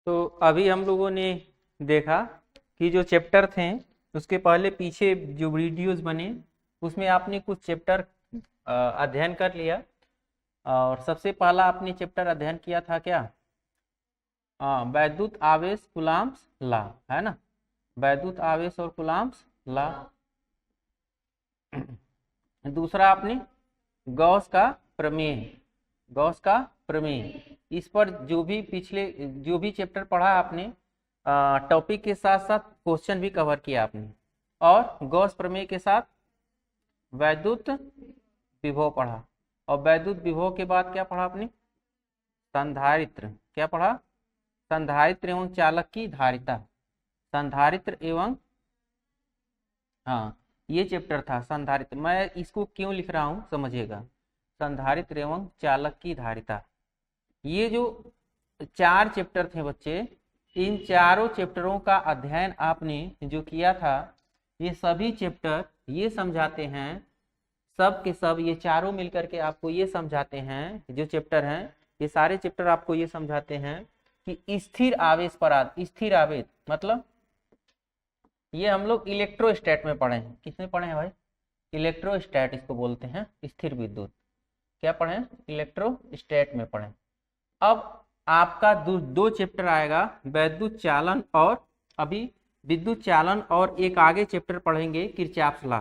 तो अभी हम लोगों ने देखा कि जो चैप्टर थे उसके पहले पीछे जो वीडियोस बने उसमें आपने कुछ चैप्टर अध्ययन कर लिया। और सबसे पहला आपने चैप्टर अध्ययन किया था क्या? वैद्युत आवेश कूलम्ब्स लॉ, है ना। वैद्युत आवेश और कूलम्ब्स लॉ। दूसरा आपने गॉस का प्रमेय, गॉस का प्रमेय। इस पर जो भी पिछले जो भी चैप्टर पढ़ा आपने, टॉपिक के साथ साथ क्वेश्चन भी कवर किया आपने। और गॉस प्रमेय के साथ वैद्युत विभव पढ़ा। और वैद्युत विभव के बाद क्या पढ़ा आपने? संधारित्र। क्या पढ़ा? संधारित्र एवं चालक की धारिता। संधारित्र एवं, हाँ ये चैप्टर था संधारित्र। मैं इसको क्यों लिख रहा हूं समझिएगा। संधारित्र एवं चालक की धारिता, ये जो 4 चैप्टर थे बच्चे, इन चारों चैप्टरों का अध्ययन आपने जो किया था, ये सभी चैप्टर ये समझाते हैं, सब के सब ये चारों मिलकर के आपको ये समझाते हैं, जो चैप्टर हैं ये सारे चैप्टर आपको ये समझाते हैं कि स्थिर आवेश पर स्थिर आवेश मतलब ये हम लोग इलेक्ट्रोस्टैट में पढ़े हैं। किसमें पढ़े हैं भाई? इलेक्ट्रोस्टैट इसको बोलते हैं, स्थिर विद्युत। क्या पढ़े? इलेक्ट्रोस्टैट में पढ़े। अब आपका दो चैप्टर आएगा, वैद्युत चालन और अभी विद्युत चालन, और एक आगे चैप्टर पढ़ेंगे किरचॉफ लॉ।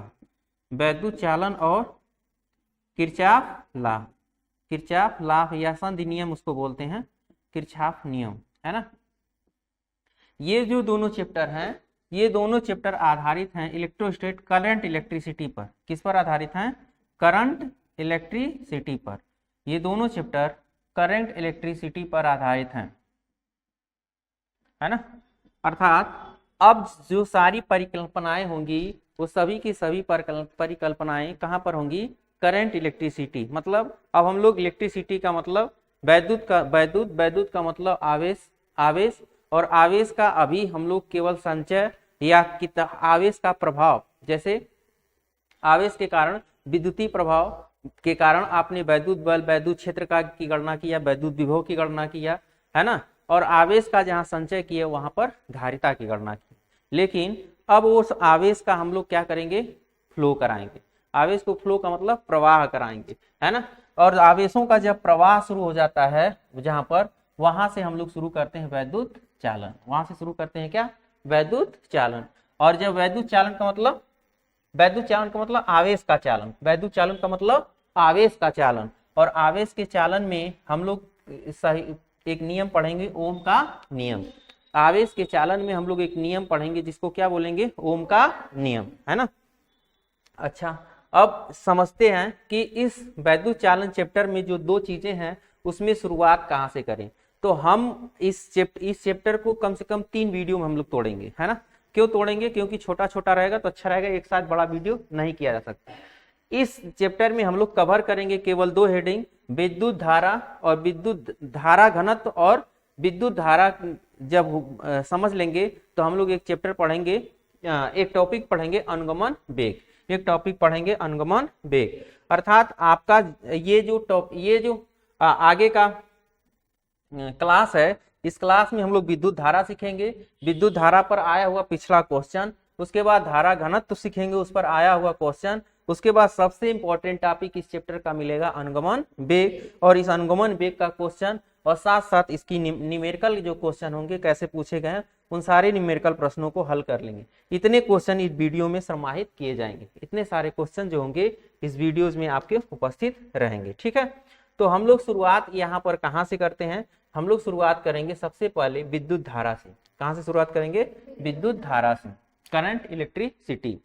वैद्युत चालन और किरचॉफ लॉ, किरचॉफ लॉ या संधि नियम उसको बोलते हैं, किरचॉफ नियम, है ना। ये जो दोनों चैप्टर हैं, ये दोनों चैप्टर आधारित हैं इलेक्ट्रोस्टैट करंट इलेक्ट्रिसिटी पर। किस पर आधारित हैं? करंट इलेक्ट्रिसिटी पर। ये दोनों चैप्टर करंट इलेक्ट्रिसिटी पर आधारित हैं, है ना। अर्थात अब जो सारी परिकल्पनाएं होंगी वो सभी की सभी परिकल्पनाएं कहां पर होंगी? Current electricity. मतलब अब हम लोग इलेक्ट्रिसिटी का मतलब वैद्युत का मतलब आवेश, आवेश और आवेश का अभी हम लोग केवल संचय या आवेश का प्रभाव, जैसे आवेश के कारण विद्युतीय प्रभाव के कारण आपने वैद्युत बल, वैद्युत क्षेत्र का की गणना किया, वैद्युत विभव की गणना किया, है ना। और आवेश का जहां संचय किया वहां पर धारिता की गणना की। लेकिन अब उस आवेश का हम लोग क्या करेंगे? फ्लो कराएंगे। आवेश को फ्लो का मतलब प्रवाह कराएंगे, है ना। और आवेशों का जब प्रवाह शुरू हो जाता है जहां पर, वहां से हम लोग शुरू करते हैं वैद्युत चालन। वहां से शुरू करते हैं क्या? वैद्युत चालन। और जब वैद्युत चालन का मतलब, वैद्युत चालन का मतलब आवेश का चालन, वैद्युत चालन का मतलब आवेश का चालन। और आवेश के चालन में हम लोग सही एक नियम पढ़ेंगे, ओम का नियम। आवेश के चालन में हम लोग एक नियम पढ़ेंगे जिसको क्या बोलेंगे? ओम का नियम, है ना। अच्छा, अब समझते हैं कि इस वैद्युत चालन चैप्टर में जो 2 चीजें हैं उसमें शुरुआत कहां से करें। तो हम इस चैप्टर को कम से कम 3 वीडियो में हम लोग तोड़ेंगे, है ना। क्यों तोड़ेंगे? क्योंकि छोटा छोटा रहेगा तो अच्छा रहेगा, एक साथ बड़ा वीडियो नहीं किया जा सकता। इस चैप्टर में हम लोग कवर करेंगे केवल 2 हेडिंग, विद्युत धारा और विद्युत धारा घनत्व। और विद्युत धारा जब समझ लेंगे तो हम लोग एक चैप्टर पढ़ेंगे, एक टॉपिक पढ़ेंगे अनुगमन वेग, एक टॉपिक पढ़ेंगे अनुगमन वेग। अर्थात आपका ये जो आगे का क्लास है, इस क्लास में हम लोग विद्युत धारा सीखेंगे, विद्युत धारा पर आया हुआ पिछला क्वेश्चन, उसके बाद धारा घनत्व सीखेंगे, उस पर आया हुआ क्वेश्चन, उसके बाद सबसे इंपॉर्टेंट टॉपिक इस चैप्टर का मिलेगा अनुगमन वेग, और इस अनुगमन वेग का क्वेश्चन और साथ साथ इसकी न्यूमेरिकल जो क्वेश्चन होंगे कैसे पूछे गए हैं, उन सारे न्यूमेरिकल प्रश्नों को हल कर लेंगे। इतने क्वेश्चन इस वीडियो में समाहित किए जाएंगे, इतने सारे क्वेश्चन जो होंगे इस वीडियोज में आपके उपस्थित रहेंगे, ठीक है। तो हम लोग शुरुआत यहाँ पर कहाँ से करते हैं? हम लोग शुरुआत करेंगे सबसे पहले विद्युत धारा से। कहां से शुरुआत करेंगे? विद्युत धारा से, करंट इलेक्ट्रिसिटी।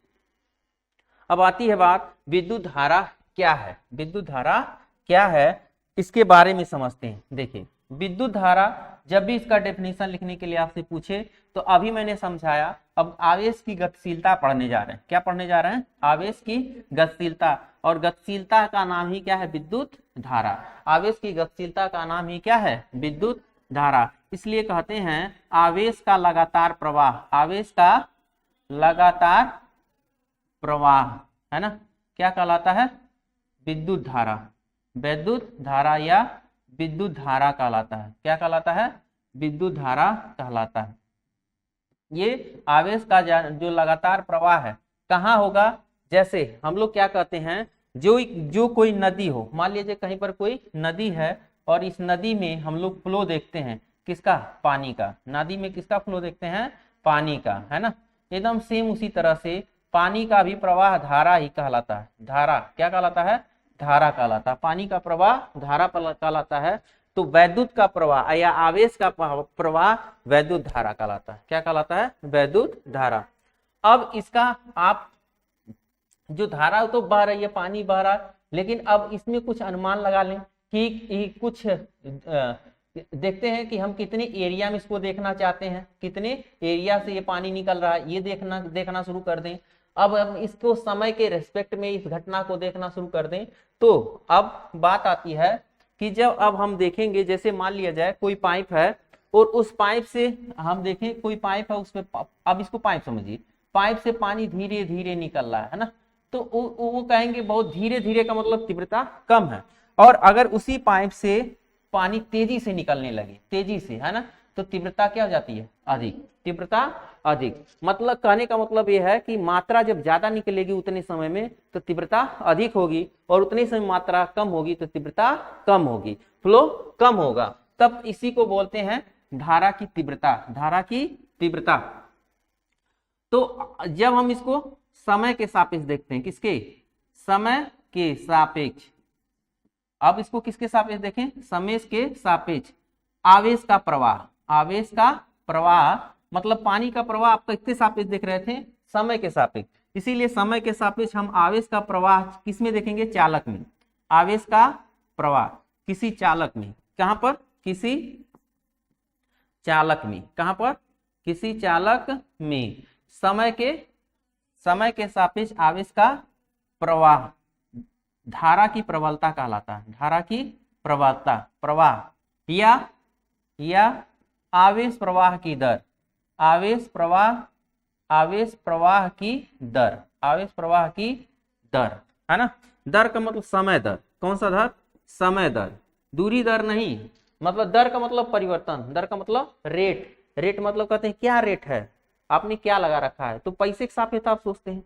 अब आती है बात, विद्युत धारा क्या है? विद्युत धारा क्या है इसके बारे में समझते हैं। देखिए, विद्युत धारा जब भी इसका डेफिनेशन लिखने के लिए आपसे पूछे तो अभी मैंने समझाया। अब आवेश की गतिशीलता पढ़ने जा रहे हैं। क्या पढ़ने जा रहे हैं? आवेश की गतिशीलता। और गतिशीलता का नाम ही क्या है? विद्युत धारा। आवेश की गतिशीलता का नाम ही क्या है? विद्युत धारा। इसलिए कहते हैं आवेश का लगातार प्रवाह, आवेश का लगातार प्रवाह, है ना, क्या कहलाता है? विद्युत धारा। विद्युत धारा या विद्युत धारा कहलाता है। क्या कहलाता है? विद्युत धारा कहलाता है। ये आवेश का जो लगातार प्रवाह है कहाँ होगा, जैसे हम लोग क्या कहते हैं, जो कोई नदी हो, मान लीजिए कहीं पर कोई नदी है और इस नदी में हम लोग फ्लो देखते हैं, किसका, पानी का। नदी में किसका फ्लो देखते हैं, पानी का, है ना। एकदम सेम उसी तरह से पानी का भी प्रवाह धारा ही कहलाता है। धारा क्या कहलाता है, धारा कहलाता है। पानी का प्रवाह धारा कहलाता है। तो वैद्युत का प्रवाह या आवेश का प्रवाह वैद्युत धारा कहलाता है। क्या कहलाता है, वैद्युत धारा। अब इसका आप जो धारा तो बह रही है, पानी बह रहा है, लेकिन अब इसमें कुछ अनुमान लगा लें कि कुछ देखते हैं कि हम कितने एरिया में इसको देखना चाहते हैं, कितने एरिया से ये पानी निकल रहा है, ये देखना शुरू कर दें। अब हम इसको समय के रेस्पेक्ट में इस घटना को देखना शुरू कर दें, तो अब बात आती है कि जब अब हम देखेंगे, जैसे मान लिया जाए कोई पाइप है और उस पाइप से हम देखें, कोई पाइप है उसमें, अब इसको पाइप समझिए, पाइप से पानी धीरे धीरे निकल रहा है ना, तो वो कहेंगे बहुत धीरे धीरे का मतलब तीव्रता कम है। और अगर उसी पाइप से पानी तेजी से निकलने लगे, तेजी से, है ना, तो तीव्रता क्या हो जाती है, अधिक, तीव्रता अधिक। मतलब कहने का मतलब यह है कि मात्रा जब ज्यादा निकलेगी उतने समय में तो तीव्रता अधिक होगी, और उतने समय मात्रा कम होगी तो तीव्रता कम होगी, फ्लो कम होगा। तब इसी को बोलते हैं धारा की तीव्रता, धारा की तीव्रता। तो जब हम इसको समय के सापेक्ष देखते हैं, किसके, समय के सापेक्ष। अब इसको किसके सापेक्ष देखें, समय के सापेक्ष। आवेश का प्रवाह, आवेश का प्रवाह मतलब पानी का प्रवाह आप किसके सापेक्ष देख रहे थे, समय के सापेक्ष। इसीलिए समय के सापेक्ष हम आवेश का प्रवाह किस में देखेंगे, चालक में। आवेश का प्रवाह किसी चालक में, कहां पर, किसी चालक में, कहां पर, किसी चालक में। समय के सापेक्ष आवेश का प्रवाह धारा की प्रबलता कहलाता है। धारा की प्रबलता, प्रवाह या आवेश प्रवाह की दर, आवेश प्रवाह की दर, आवेश प्रवाह की दर, है ना। दर का मतलब समय दर, कौन सा दर, समय दर, दूरी दर नहीं। मतलब दर का मतलब परिवर्तन, दर का मतलब रेट, रेट मतलब कहते हैं क्या रेट है, आपने क्या लगा रखा है। तो पैसे के सापेक्ष आप सोचते हैं,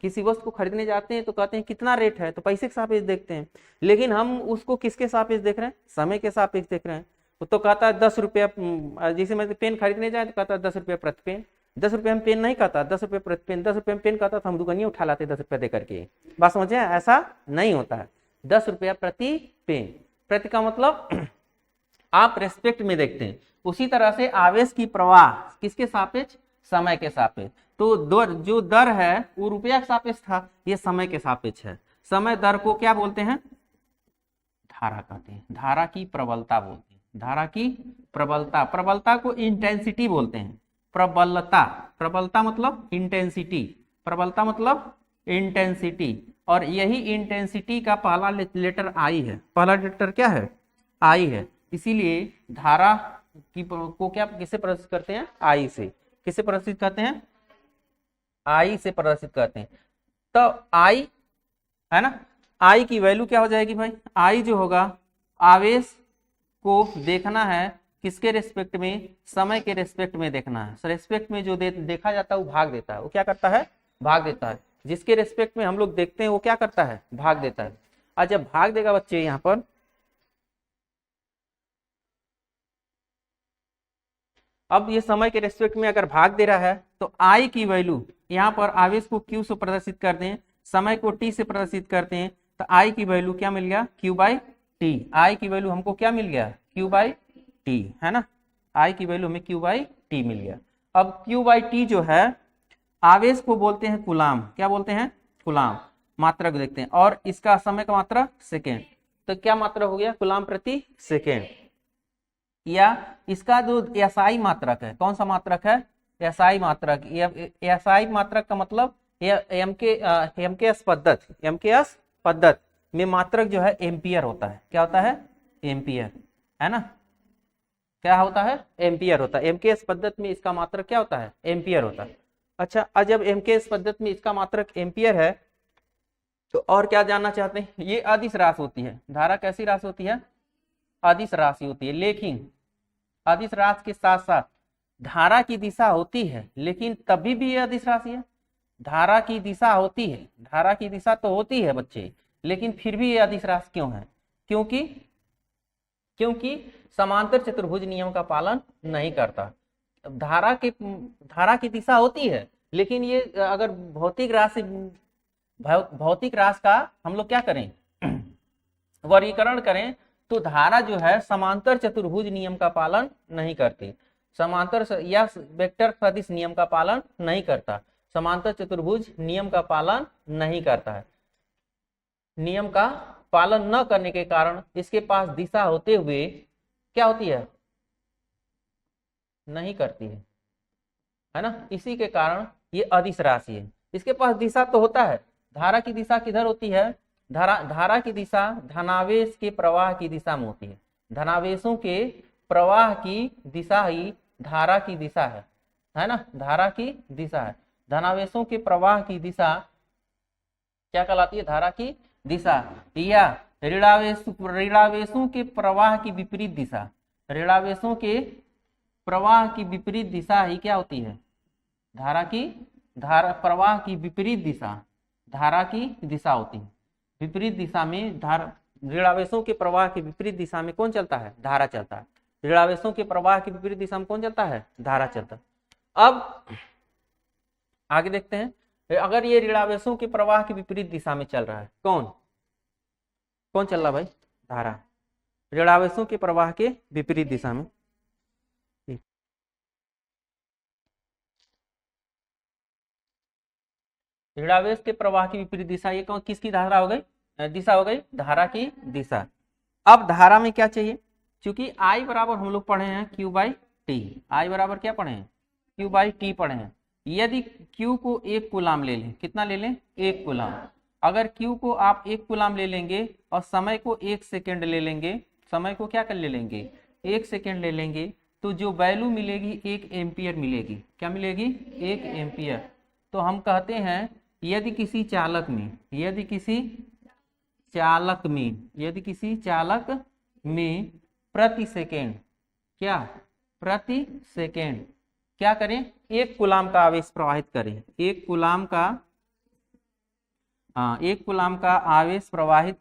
किसी वस्तु को खरीदने जाते हैं तो कहते हैं कितना रेट है, तो पैसे के सापेक्ष देखते हैं। लेकिन हम उसको किसके सापेक्ष देख रहे हैं, समय के सापेक्ष देख रहे हैं। तो कहता है 10 रुपया, जैसे मैं पेन खरीदने जाए तो कहता है 10 रुपया प्रति पेन। 10 रुपये में पेन नहीं कहता, 10 रुपये प्रति पेन। 10 रुपये में पेन कहता तो हम दुकानिए उठा लाते 10 रुपया दे करके। बात समझे, ऐसा नहीं होता है। 10 रुपया प्रति पेन, प्रति का मतलब आप रेस्पेक्ट में देखते हैं। उसी तरह से आवेश की प्रवाह किसके सापेक्ष, समय के सापेक्ष। तो जो दर है वो रुपया के सापेक्ष था, ये समय के सापेक्ष है। समय दर को क्या बोलते हैं, धारा कहते हैं, धारा की प्रबलता बोलते हैं, धारा की प्रबलता। प्रबलता को इंटेंसिटी बोलते हैं, प्रबलता, प्रबलता मतलब इंटेंसिटी, प्रबलता मतलब इंटेंसिटी। और यही इंटेंसिटी का पहला लेटर आई है, पहला लेटर क्या है, आई है। इसीलिए धारा की को क्या किससे प्रदर्शित करते हैं, आई से। किससे प्रदर्शित करते हैं, आई से प्रदर्शित करते हैं। तो आई है ना, आई की वैल्यू क्या हो जाएगी भाई, आई जो होगा आवेश को देखना है किसके रेस्पेक्ट में, समय के रेस्पेक्ट में देखना है। रेस्पेक्ट में जो देखा जाता है वो भाग देता है, वो क्या करता है, भाग देता है। जिसके रेस्पेक्ट में हम लोग देखते हैं वो क्या करता है, भाग देता है। और जब भाग देगा बच्चे, यहाँ पर अब ये समय के रेस्पेक्ट में अगर भाग दे रहा है तो आई की वैल्यू, यहाँ पर आवेश को क्यू से प्रदर्शित करते हैं, समय को टी से प्रदर्शित करते हैं, तो आई की वैल्यू क्या मिल गया, क्यू बाई टी। आई की वैल्यू हमको क्या मिल गया, क्यू बाई टी, है ना। आई की वैल्यू हमें क्यू बाई टी मिल गया। अब क्यू बाई टी जो है आवेश को बोलते हैं कूलाम, क्या बोलते हैं, कूलाम। मात्रक देखते हैं, और इसका समय का मात्रक सेकेंड, तो क्या मात्रक हो गया, कूलाम प्रति सेकेंड। या इसका जो एसआई मात्रक है, कौन सा मात्रक है, एसआई मात्रक। एसआई मात्रक का मतलब एमकेएस पद्धति, एमकेएस पद्धति में मात्रक जो है एम्पियर होता है। क्या होता है, एम्पियर, है ना, क्या होता है, एम्पियर होता है। एमकेएस पद्धति में इसका मात्रक क्या होता है, एम्पियर होता है। अच्छा, अब जब एमकेएस पद्धति में इसका मात्रक एम्पियर है तो और क्या जानना चाहते हैं, ये अदिश राशि होती है। धारा कैसी राशि होती है, अदिश राशि होती है। लेकिन अदिश राशि के साथ साथ धारा की दिशा होती है, लेकिन तभी भी ये अदिश राशि है। धारा की दिशा होती है, धारा की दिशा तो होती है बच्चे, लेकिन फिर भी ये अदिश राशि क्यों है? क्योंकि क्योंकि समांतर चतुर्भुज नियम का पालन नहीं करता। धारा की दिशा होती है, लेकिन ये अगर भौतिक राशि का हम लोग क्या करें, वर्गीकरण करें, तो धारा जो है समांतर चतुर्भुज नियम का पालन नहीं करती, समांतर या वेक्टर सदिश नियम का पालन नहीं करता, समांतर चतुर्भुज नियम का पालन नहीं करता है। नियम का पालन न करने के कारण इसके पास दिशा होते हुए क्या होती है, नहीं करती है ना। इसी के कारण ये अदिश राशि है। इसके पास दिशा तो होता है, धारा की दिशा किधर होती है, धारा की दिशा धनावेश के प्रवाह की दिशा में होती है। धनावेशों के प्रवाह की दिशा ही धारा की दिशा है ना, धारा की दिशा है। धनावेशों के प्रवाह की दिशा क्या कहलाती है, धारा की दिशा। या ऋणावेशों के प्रवाह की विपरीत दिशा, ऋणावेशों के प्रवाह की विपरीत दिशा ही क्या होती है, धारा प्रवाह की विपरीत दिशा धारा की दिशा होती है। विपरीत दिशा में ऋणावेशों के प्रवाह की विपरीत दिशा में कौन चलता है, धारा चलता है। ऋणावेशों के प्रवाह की विपरीत दिशा में कौन चलता है, धारा चलता है। अब आगे देखते हैं, अगर ये ऋणावेशों के प्रवाह की विपरीत दिशा में चल रहा है, कौन चल रहा भाई, धारा। ऋणावेशों के प्रवाह के विपरीत दिशा में, ऋणावेश के प्रवाह की विपरीत दिशा, ये किसकी धारा हो गई, दिशा हो गई, धारा की दिशा। अब धारा में क्या चाहिए, क्योंकि I बराबर हम लोग पढ़े हैं Q बाई टी, I बराबर क्या पढ़े हैं, Q बाई टी पढ़े हैं। यदि Q को 1 कूलाम ले लें, कितना ले लें, 1 कूलाम। अगर Q को आप 1 कूलाम ले लेंगे और समय को 1 सेकेंड ले लेंगे, समय को क्या कर ले लेंगे, 1 सेकेंड ले लेंगे, तो जो वैल्यू मिलेगी 1 एम्पियर मिलेगी। क्या मिलेगी, 1 एम्पियर। तो हम कहते हैं यदि किसी चालक में प्रति सेकेंड क्या करें, 1 कूलाम का आवेश प्रवाहित करें, 1 कूलाम का आवेश प्रवाहित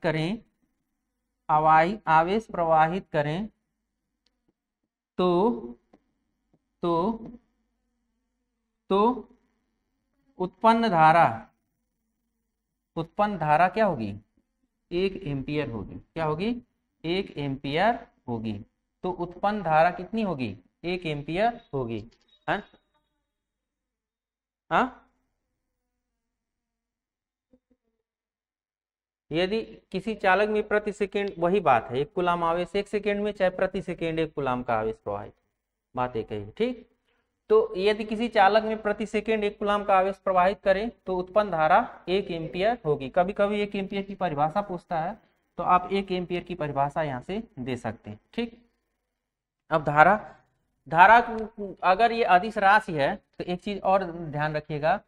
करें, तो उत्पन्न धारा क्या होगी, 1 एम्पियर होगी। क्या होगी, 1 एम्पियर होगी। तो उत्पन्न धारा कितनी होगी, 1 एम्पियर होगी, है हाँ। यदि किसी चालक में प्रति सेकेंड, वही बात है, 1 कूलाम आवेश 1 सेकेंड में, चाहे प्रति सेकेंड 1 कूलाम का आवेश प्रवाहित, बात एक ही, ठीक। तो यदि किसी चालक में प्रति सेकेंड 1 कूलाम का आवेश प्रवाहित करें तो उत्पन्न धारा 1 एम्पियर होगी। कभी कभी 1 एम्पियर की परिभाषा पूछता है, तो आप 1 एम्पियर की परिभाषा यहाँ से दे सकते हैं, ठीक। अब धारा अगर ये अदिश राशि है, तो एक चीज और ध्यान रखिएगा,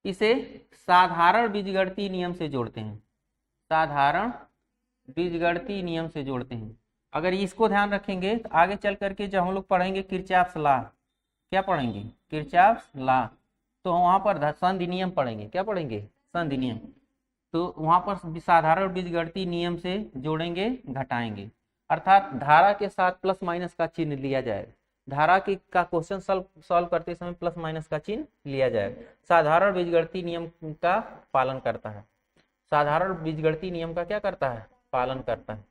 इसे साधारण बीजगणितीय नियम से जोड़ते हैं, साधारण बीजगणितीय नियम से जोड़ते हैं। अगर इसको ध्यान रखेंगे तो आगे चल करके जब हम लोग पढ़ेंगे किरचॉफ्स लॉ, क्या पढ़ेंगे, किरचॉफ्स लॉ, तो वहां पर संधि नियम पढ़ेंगे। क्या पढ़ेंगे, संधि नियम। तो वहां पर साधारण बीजगणितीय नियम से जोड़ेंगे, घटाएंगे, अर्थात धारा के साथ प्लस माइनस का चिन्ह लिया जाएगा। धारा का क्वेश्चन सॉल्व करते समय प्लस माइनस का चिन्ह लिया जाएगा। साधारण बीजगणितीय नियम का पालन करता है, साधारण बीजगणितीय नियम का क्या करता है, पालन करता है।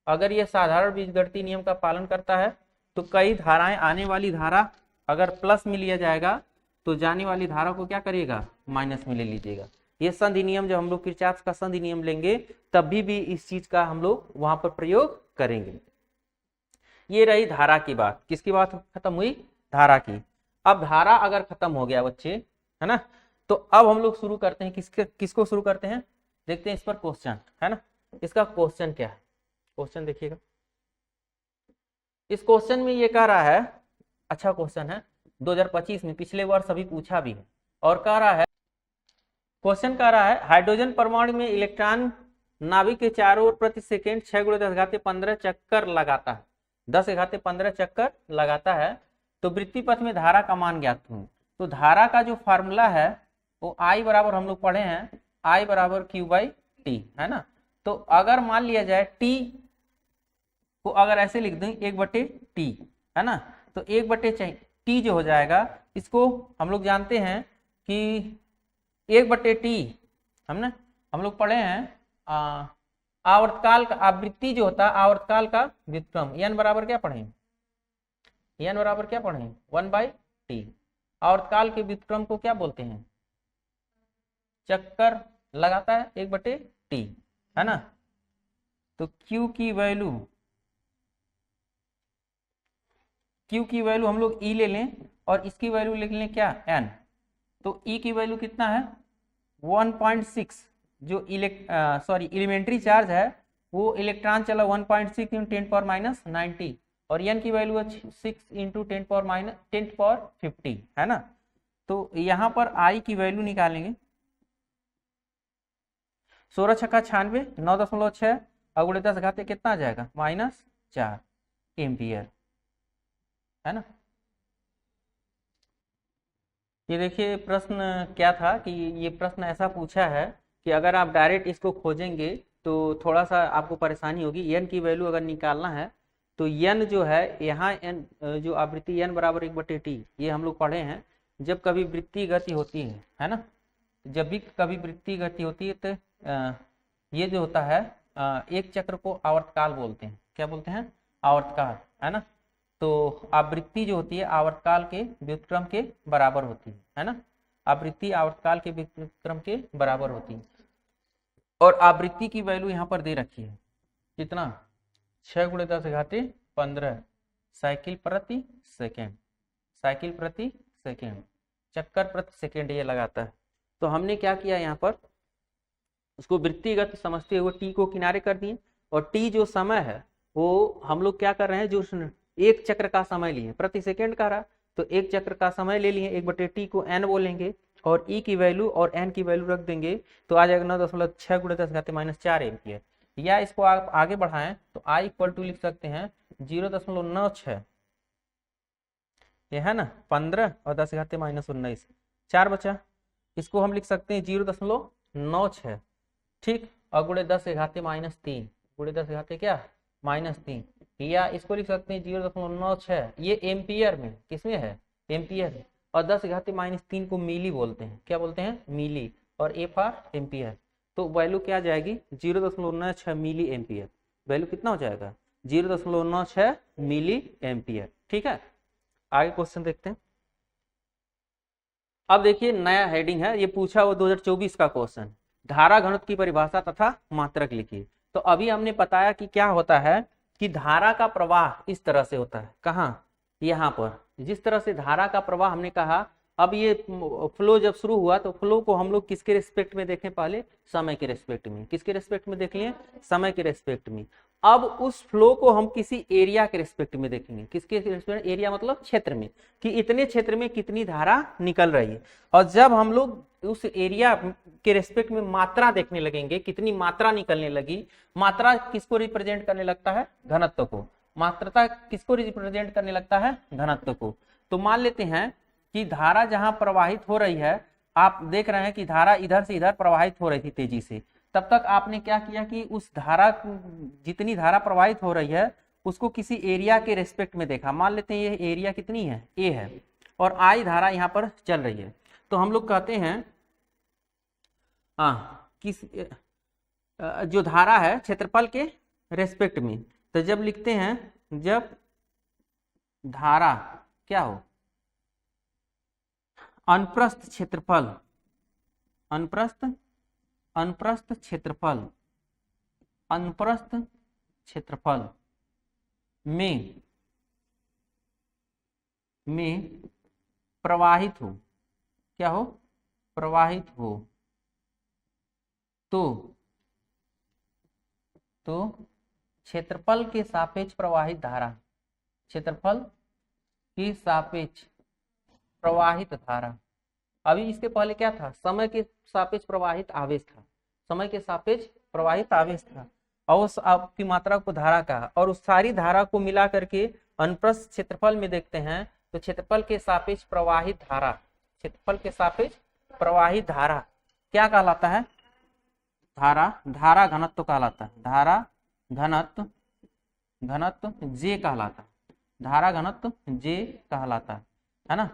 अगर ये साधारण बीजगणितीय नियम का पालन करता है तो कई धाराएं, आने वाली धारा अगर प्लस में लिया जाएगा तो जाने वाली धारा को क्या करिएगा, माइनस में ले लीजिएगा। ये संधि नियम जब हम लोग किरचॉफ का संधि नियम लेंगे तभी भी इस चीज का हम लोग वहां पर प्रयोग करेंगे। ये रही धारा की बात। किसकी बात खत्म हुई, धारा की। अब धारा अगर खत्म हो गया बच्चे, है ना, तो अब हम लोग शुरू करते हैं किसको शुरू करते हैं, देखते हैं इस पर क्वेश्चन, है ना। इसका क्वेश्चन क्या है, क्वेश्चन देखिएगा। इस क्वेश्चन में ये कह रहा है, अच्छा क्वेश्चन है, 2025 में, पिछले वर्ष अभी पूछा भी है, और कह रहा है, क्वेश्चन कह रहा है हाइड्रोजन परमाणु में इलेक्ट्रॉन नाभिक के चारों ओर प्रति सेकेंड 6 × 10⁻15 चक्कर लगाता है, 10⁻15 चक्कर लगाता है तो वृत्ति पथ में धारा का मान ज्ञात हो। तो धारा का जो फार्मूला है वो I बराबर हम लोग पढ़े हैं, I बराबर Q/T है ना। तो अगर मान लिया जाए T को अगर ऐसे लिख दें 1/T है ना, तो 1/T जो हो जाएगा, इसको हम लोग जानते हैं कि 1/T हम लोग पढ़े हैं आवर्तकाल का आवृत्ति जो होता है आवर्तकाल का व्युत्क्रम, n बराबर क्या पढ़े, n बराबर क्या पढ़े 1/T। आवर्तकाल के व्युत्क्रम को क्या बोलते हैं, चक्कर लगाता है 1/T है ना। तो Q की वैल्यू हम लोग E ले लें और इसकी वैल्यू लिख लें क्या n। तो E की वैल्यू कितना है 1.6, जो एलिमेंट्री चार्ज है वो इलेक्ट्रॉन चला 1.6 × 10⁻90 और n की वैल्यू है 6 × 10⁻50 है ना। तो यहाँ पर I की वैल्यू निकालेंगे, 16 छक्का 96, 9.6 अगुणे 10 घाते कितना आ जाएगा -4 एम्पियर है ना। ये देखिए प्रश्न क्या था कि ये प्रश्न ऐसा पूछा है कि अगर आप डायरेक्ट इसको खोजेंगे तो थोड़ा सा आपको परेशानी होगी। n की वैल्यू अगर निकालना है तो n जो है यहाँ n जो आवृत्ति n बराबर 1/T, ये हम लोग पढ़े हैं जब कभी वृत्तीय गति होती है ना। जब भी कभी वृत्तीय गति होती है तो ये जो होता है एक चक्र को आवर्तकाल बोलते हैं। क्या बोलते हैं, आवर्तकाल है ना। तो आवृत्ति जो होती है आवर्तकाल के व्युत्क्रम के बराबर होती है ना। आवृत्ति आवर्तकाल के व्युत्क्रम के बराबर होती है और आवृत्ति की वैल्यू यहाँ पर दे रखी है कितना 6 × 10⁻15 साइकिल प्रति सेकेंड, साइकिल प्रति सेकेंड, चक्कर प्रति सेकेंड ये लगाता है। तो हमने क्या किया यहाँ पर उसको वृत्तिगत समझते हुए टी को किनारे कर दिए और टी जो समय है वो हम लोग क्या कर रहे हैं, जो एक चक्र का समय लिए प्रति सेकेंड का रहा तो एक चक्र का समय ले लिए 1/T को n बोलेंगे और E की वैल्यू और n की वैल्यू रख देंगे तो आ जाएगा 9.6 × 10⁻4 एम्पियर। या इसको आप आगे बढ़ाएं तो I = लिख सकते हैं 0.96, ये है ना 15 और 10⁻19 4 बचा, इसको हम लिख सकते हैं 0.96 ठीक, और गुणे 10⁻3 गुणे 10 क्या -3, या इसको लिख सकते हैं 0.96, ये एम्पियर में किसमें है एम्पियर है और 10⁻3 को मिली बोलते हैं। क्या बोलते हैं मिली और ए फॉर एम्पियर। तो वैल्यू क्या आ जाएगी 0.96 मिली एम्पियर। वैल्यू कितना हो जाएगा 0.96 मिली एम्पियर। ठीक है, आगे क्वेश्चन देखते हैं। अब देखिए नया हेडिंग है, ये पूछा वो 2024 का क्वेश्चन, धारा घनत्व की परिभाषा तथा मात्रक लिखिए। तो अभी हमने बताया कि क्या होता है कि धारा का प्रवाह इस तरह से होता है, कहाँ यहाँ पर जिस तरह से धारा का प्रवाह हमने कहा। अब ये फ्लो जब शुरू हुआ तो फ्लो को हम लोग किसके रेस्पेक्ट में देखें, पहले समय के रेस्पेक्ट में, किसके रेस्पेक्ट में देख लिए समय के रेस्पेक्ट में। अब उस फ्लो को हम किसी एरिया के रेस्पेक्ट में देखेंगे, किसके रेस्पेक्ट, एरिया मतलब क्षेत्र में, कि इतने क्षेत्र में कितनी धारा निकल रही है। और जब हम लोग उस एरिया के रेस्पेक्ट में मात्रा देखने लगेंगे, कितनी मात्रा निकलने लगी, मात्रा किसको रिप्रेजेंट करने लगता है घनत्व को, मात्रता किसको रिप्रेजेंट करने लगता है घनत्व को। तो मान लेते हैं कि धारा जहां प्रवाहित हो रही है, आप देख रहे हैं कि धारा इधर से इधर प्रवाहित हो रही थी तेजी से, तब तक आपने क्या किया कि उस धारा जितनी धारा प्रवाहित हो रही है उसको किसी एरिया के रेस्पेक्ट में देखा। मान लेते हैं ये एरिया कितनी है ए है और आई धारा यहाँ पर चल रही है। तो हम लोग कहते हैं किस जो धारा है क्षेत्रफल के रेस्पेक्ट में, तो जब लिखते हैं जब धारा क्या हो अनुप्रस्थ क्षेत्रफल, अनुप्रस्थ क्षेत्रफल, अनुप्रस्थ क्षेत्रफल में प्रवाहित हो, क्या हो प्रवाहित हो, तो क्षेत्रफल के सापेक्ष प्रवाहित धारा, क्षेत्रफल के सापेक्ष प्रवाहित धारा। अभी इसके पहले क्या था, समय के सापेक्ष प्रवाहित आवेश था, समय के सापेक्ष प्रवाहित आवेश था। और उस आपकी मात्रा को धारा कहा, और उस सारी धारा को मिला करके अनुप्रस्थ क्षेत्रफल में देखते हैं तो क्षेत्रफल के सापेक्ष प्रवाहित धारा, क्षेत्रफल के सापेक्ष प्रवाहित धारा क्या कहलाता है? धारा घनत्व कहलाता है। धारा घनत्व जे कहलाता है। धारा घनत्व जे कहलाता है ना।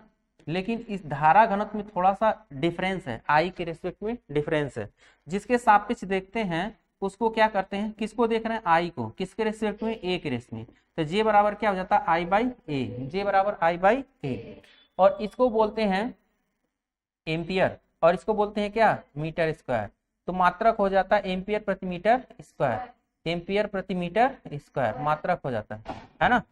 लेकिन इस धारा घनत्व में थोड़ा सा डिफरेंस है, आई के रेस्पेक्ट में डिफरेंस है। जिसके सापेक्ष देखते हैं उसको क्या करते हैं, किसको देख रहे हैं? आई को। किसके रेस्पेक्ट में? ए के रेस्पेक्ट में। तो जे बराबर क्या हो जाता है? आई बाई ए। जे बराबर आई बाई ए। और इसको बोलते हैं एम्पियर, और इसको बोलते हैं क्या? Metre square. तो मात्रक हो जाता है एम्पियर प्रति मीटर स्क्वायर। एम्पियर प्रति मीटर स्क्वायर मात्रक हो जाता है ना।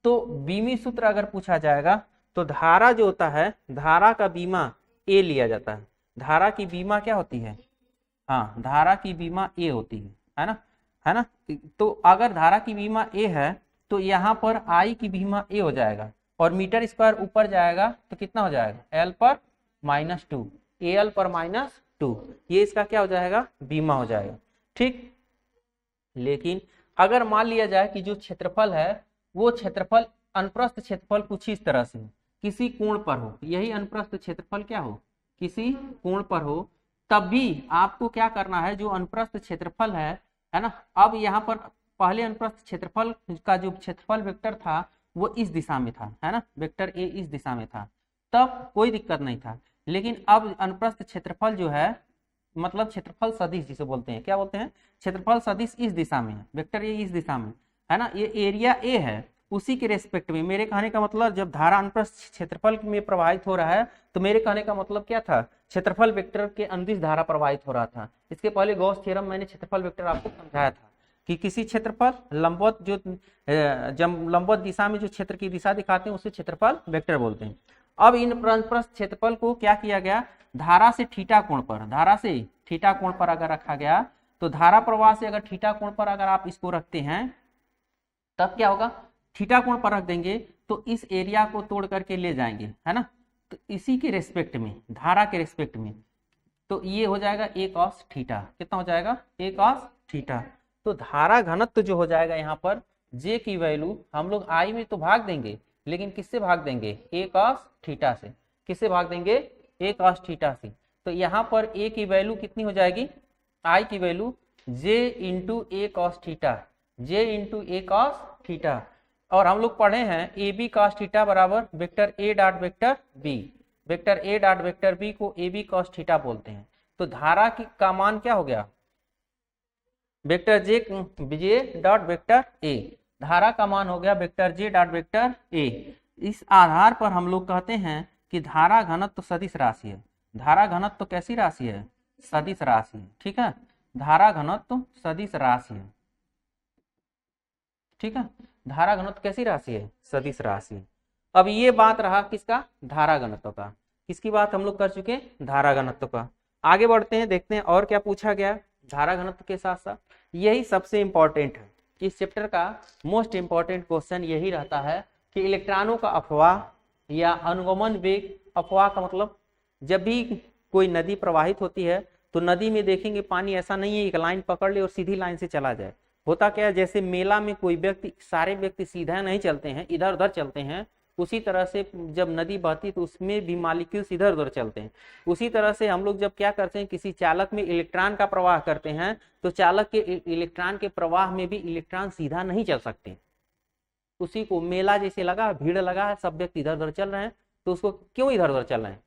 तो बीमी सूत्र अगर पूछा जाएगा तो धारा जो होता है, धारा का बीमा ए लिया जाता है। धारा की बीमा क्या होती है? हाँ, धारा की बीमा ए होती है ना, है ना। तो अगर धारा की बीमा ए है तो यहाँ पर आई की बीमा ए हो जाएगा, और मीटर स्क्वायर ऊपर जाएगा तो कितना हो जाएगा? एल पर -2, एल पर -2, ये इसका क्या हो जाएगा? बीमा हो जाएगा। ठीक। लेकिन अगर मान लिया जाए कि जो क्षेत्रफल है वो क्षेत्रफल अनुप्रस्थ क्षेत्रफल कुछ इस तरह से किसी कोण पर हो, यही अनुप्रस्थ क्षेत्रफल क्या हो? किसी कोण पर हो, तब भी आपको क्या करना है? जो अनुप्रस्थ क्षेत्रफल है ना, अब यहाँ पर पहले अनुप्रस्थ क्षेत्रफल का जो क्षेत्रफल वेक्टर था वो इस दिशा में था, है ना, वेक्टर ए इस दिशा में था, तब कोई दिक्कत नहीं था। लेकिन अब अनुप्रस्थ क्षेत्रफल जो है, मतलब क्षेत्रफल सदिश जिसे बोलते हैं, क्या बोलते हैं? क्षेत्रफल सदिश इस दिशा में है, वेक्टर ए इस दिशा में है ना, ये एरिया ए है, उसी के रेस्पेक्ट में। मेरे कहने का मतलब जब धारा अनुप्रस्थ क्षेत्रफल में प्रवाहित हो रहा है तो मेरे कहने का मतलब क्या था? क्षेत्रफल वेक्टर के अंदिश धारा प्रवाहित हो रहा था। इसके पहले गॉस थ्योरम मैंने क्षेत्रफल वेक्टर आपको समझाया था कि किसी क्षेत्रफल लंबवत, जो जब लंबवत दिशा में जो क्षेत्र की दिशा दिखाते हैं उसे क्षेत्रफल वेक्टर बोलते हैं। अब इन अनुप्रस्थ क्षेत्रफल को क्या किया गया? धारा से थीटा कोण पर, धारा से थीटा कोण पर अगर रखा गया तो धारा प्रवाह से अगर थीटा कोण पर अगर आप इसको रखते हैं तब क्या होगा? थीटा कोण पर रख देंगे तो इस एरिया को तोड़ करके ले जाएंगे, है ना। तो इसी के रेस्पेक्ट में, धारा के रेस्पेक्ट में, तो ये हो जाएगा a cos थीटा। कितना हो जाएगा? a cos theta. तो धारा घनत्व जो हो जाएगा यहाँ पर j की वैल्यू हम लोग i में तो भाग देंगे, लेकिन किससे भाग देंगे? a cos थीटा से। किससे भाग देंगे? a cos थीटा से। तो यहाँ पर a की वैल्यू कितनी हो जाएगी? i की value j into a cos theta, j into a cos theta. और हम लोग पढ़े हैं ए बी cos थीटा बराबर vector A dot vector B, vector A dot vector B को ए बी cos थीटा बोलते हैं। तो धारा की का मान क्या हो गया? Vector J dot vector A, धारा का मान हो गया vector J dot vector A. इस आधार पर हम लोग कहते हैं कि धारा घनत्व सदिश राशि है। धारा घनत्व कैसी राशि है? सदिश राशि है। ठीक है, धारा घनत्व सदिश राशि है। ठीक है, धारा घनत्व कैसी राशि है? सदिश राशि। अब ये बात रहा किसका? धारा घनत्व का। किसकी बात हम लोग कर चुके हैं? धारा घनत्व का। आगे बढ़ते हैं, देखते हैं और क्या पूछा गया धारा घनत्व के साथ साथ। यही सबसे इंपॉर्टेंट है, इस चैप्टर का मोस्ट इंपॉर्टेंट क्वेश्चन यही रहता है कि इलेक्ट्रॉनों का अपवाह या अनुगमन वेग। अपवाह का मतलब जब भी कोई नदी प्रवाहित होती है तो नदी में देखेंगे पानी ऐसा नहीं है एक लाइन पकड़ ले और सीधी लाइन से चला जाए। होता क्या है, जैसे मेला में कोई व्यक्ति, सारे व्यक्ति सीधा नहीं चलते हैं, इधर उधर चलते हैं, उसी तरह से जब नदी बहती तो उसमें भी मॉलिक्यूल्स इधर उधर चलते हैं। उसी तरह से हम लोग जब क्या करते हैं, किसी चालक में इलेक्ट्रॉन का प्रवाह करते हैं तो चालक के इलेक्ट्रॉन के प्रवाह में भी इलेक्ट्रॉन सीधा नहीं चल सकते। उसी को मेला जैसे लगा, भीड़ लगा है, सब व्यक्ति इधर उधर चल रहे हैं, तो उसको क्यों इधर उधर चल रहे हैं?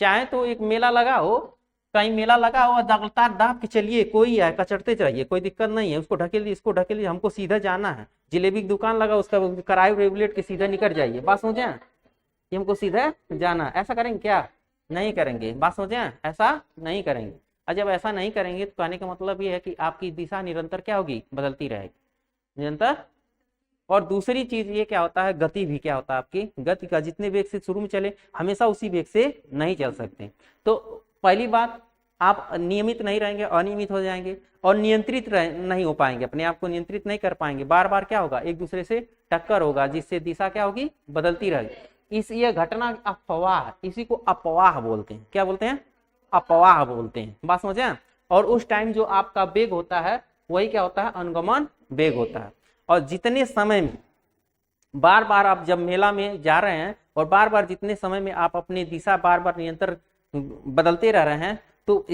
चाहे तो एक मेला लगा हो, कहीं मेला लगा हो, लगातार दाब के चलिए, कोई है कचरते चाहिए, कोई दिक्कत नहीं है, उसको ढकेल दिए, इसको ढकेल दिए, हमको सीधा जाना है। जिलेबी की दुकान लगा, उसका किराया रेगुलेट के सीधा निकल जाइए। बात समझे? ये हमको सीधा जाना, ऐसा करेंगे क्या? नहीं करेंगे। बात समझे? ऐसा नहीं करेंगे। और जब ऐसा नहीं करेंगे तो कहने का मतलब ये है कि आपकी दिशा निरंतर क्या होगी? बदलती रहेगी निरंतर। और दूसरी चीज ये क्या होता है, गति भी क्या होता है आपकी, गति का जितने वेग से शुरू में चले हमेशा उसी वेग से नहीं चल सकते। तो पहली बात, आप नियमित नहीं रहेंगे, अनियमित हो जाएंगे और नियंत्रित नहीं हो पाएंगे, अपने आप को नियंत्रित नहीं कर पाएंगे। बार बार क्या होगा, एक दूसरे से टक्कर होगा, जिससे दिशा क्या होगी? बदलती रहेगी। इस ये घटना अपवाह, इसी को अपवाह बोलते हैं। क्या बोलते हैं? अपवाह बोलते हैं। बात समझे? और उस टाइम जो आपका वेग होता है वही क्या होता है, अनुगमन वेग होता है। और जितने समय में बार बार आप जब मेला में जा रहे हैं और बार बार जितने समय में आप अपनी दिशा बार बार निरंतर बदलते रह रहे हैं, तो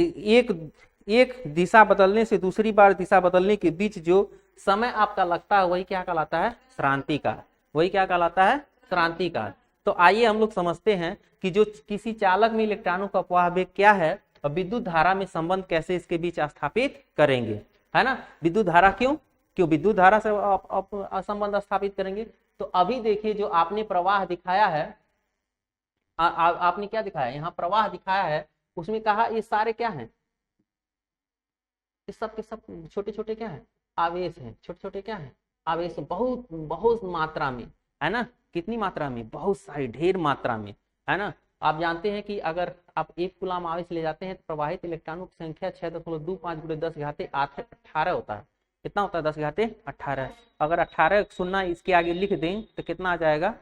एक दिशा बदलने से दूसरी बार दिशा बदलने के बीच जो समय आपका लगता है वही क्या कहलाता है, क्रांति काल। वही क्या कहलाता है, क्रांति काल। तो आइए हम लोग समझते हैं कि जो किसी चालक में इलेक्ट्रॉनों का अपवाह वेग क्या है और विद्युत धारा में संबंध कैसे इसके बीच स्थापित करेंगे, है ना। विद्युत धारा क्यों विद्युत धारा से संबंध स्थापित करेंगे। तो अभी देखिए जो आपने प्रवाह दिखाया है, आपने क्या दिखाया, यहाँ प्रवाह दिखाया है, उसमें कहा ये सारे क्या हैं, इस सब के सब छोटे छोटे क्या है, आवेश हैं। छोटे छोटे क्या है, आवेश। बहुत बहुत मात्रा में, है ना। कितनी मात्रा में, बहुत सारी, ढेर मात्रा में, है ना। आप जानते हैं कि अगर आप 1 कूलम आवेश ले जाते हैं तो प्रवाहित इलेक्ट्रॉनों की संख्या 6.25 × 10⁻18 होता है। कितना होता है, 10⁻18। अगर 18 शून्य इसके आगे लिख दें तो कितना आ जाएगा,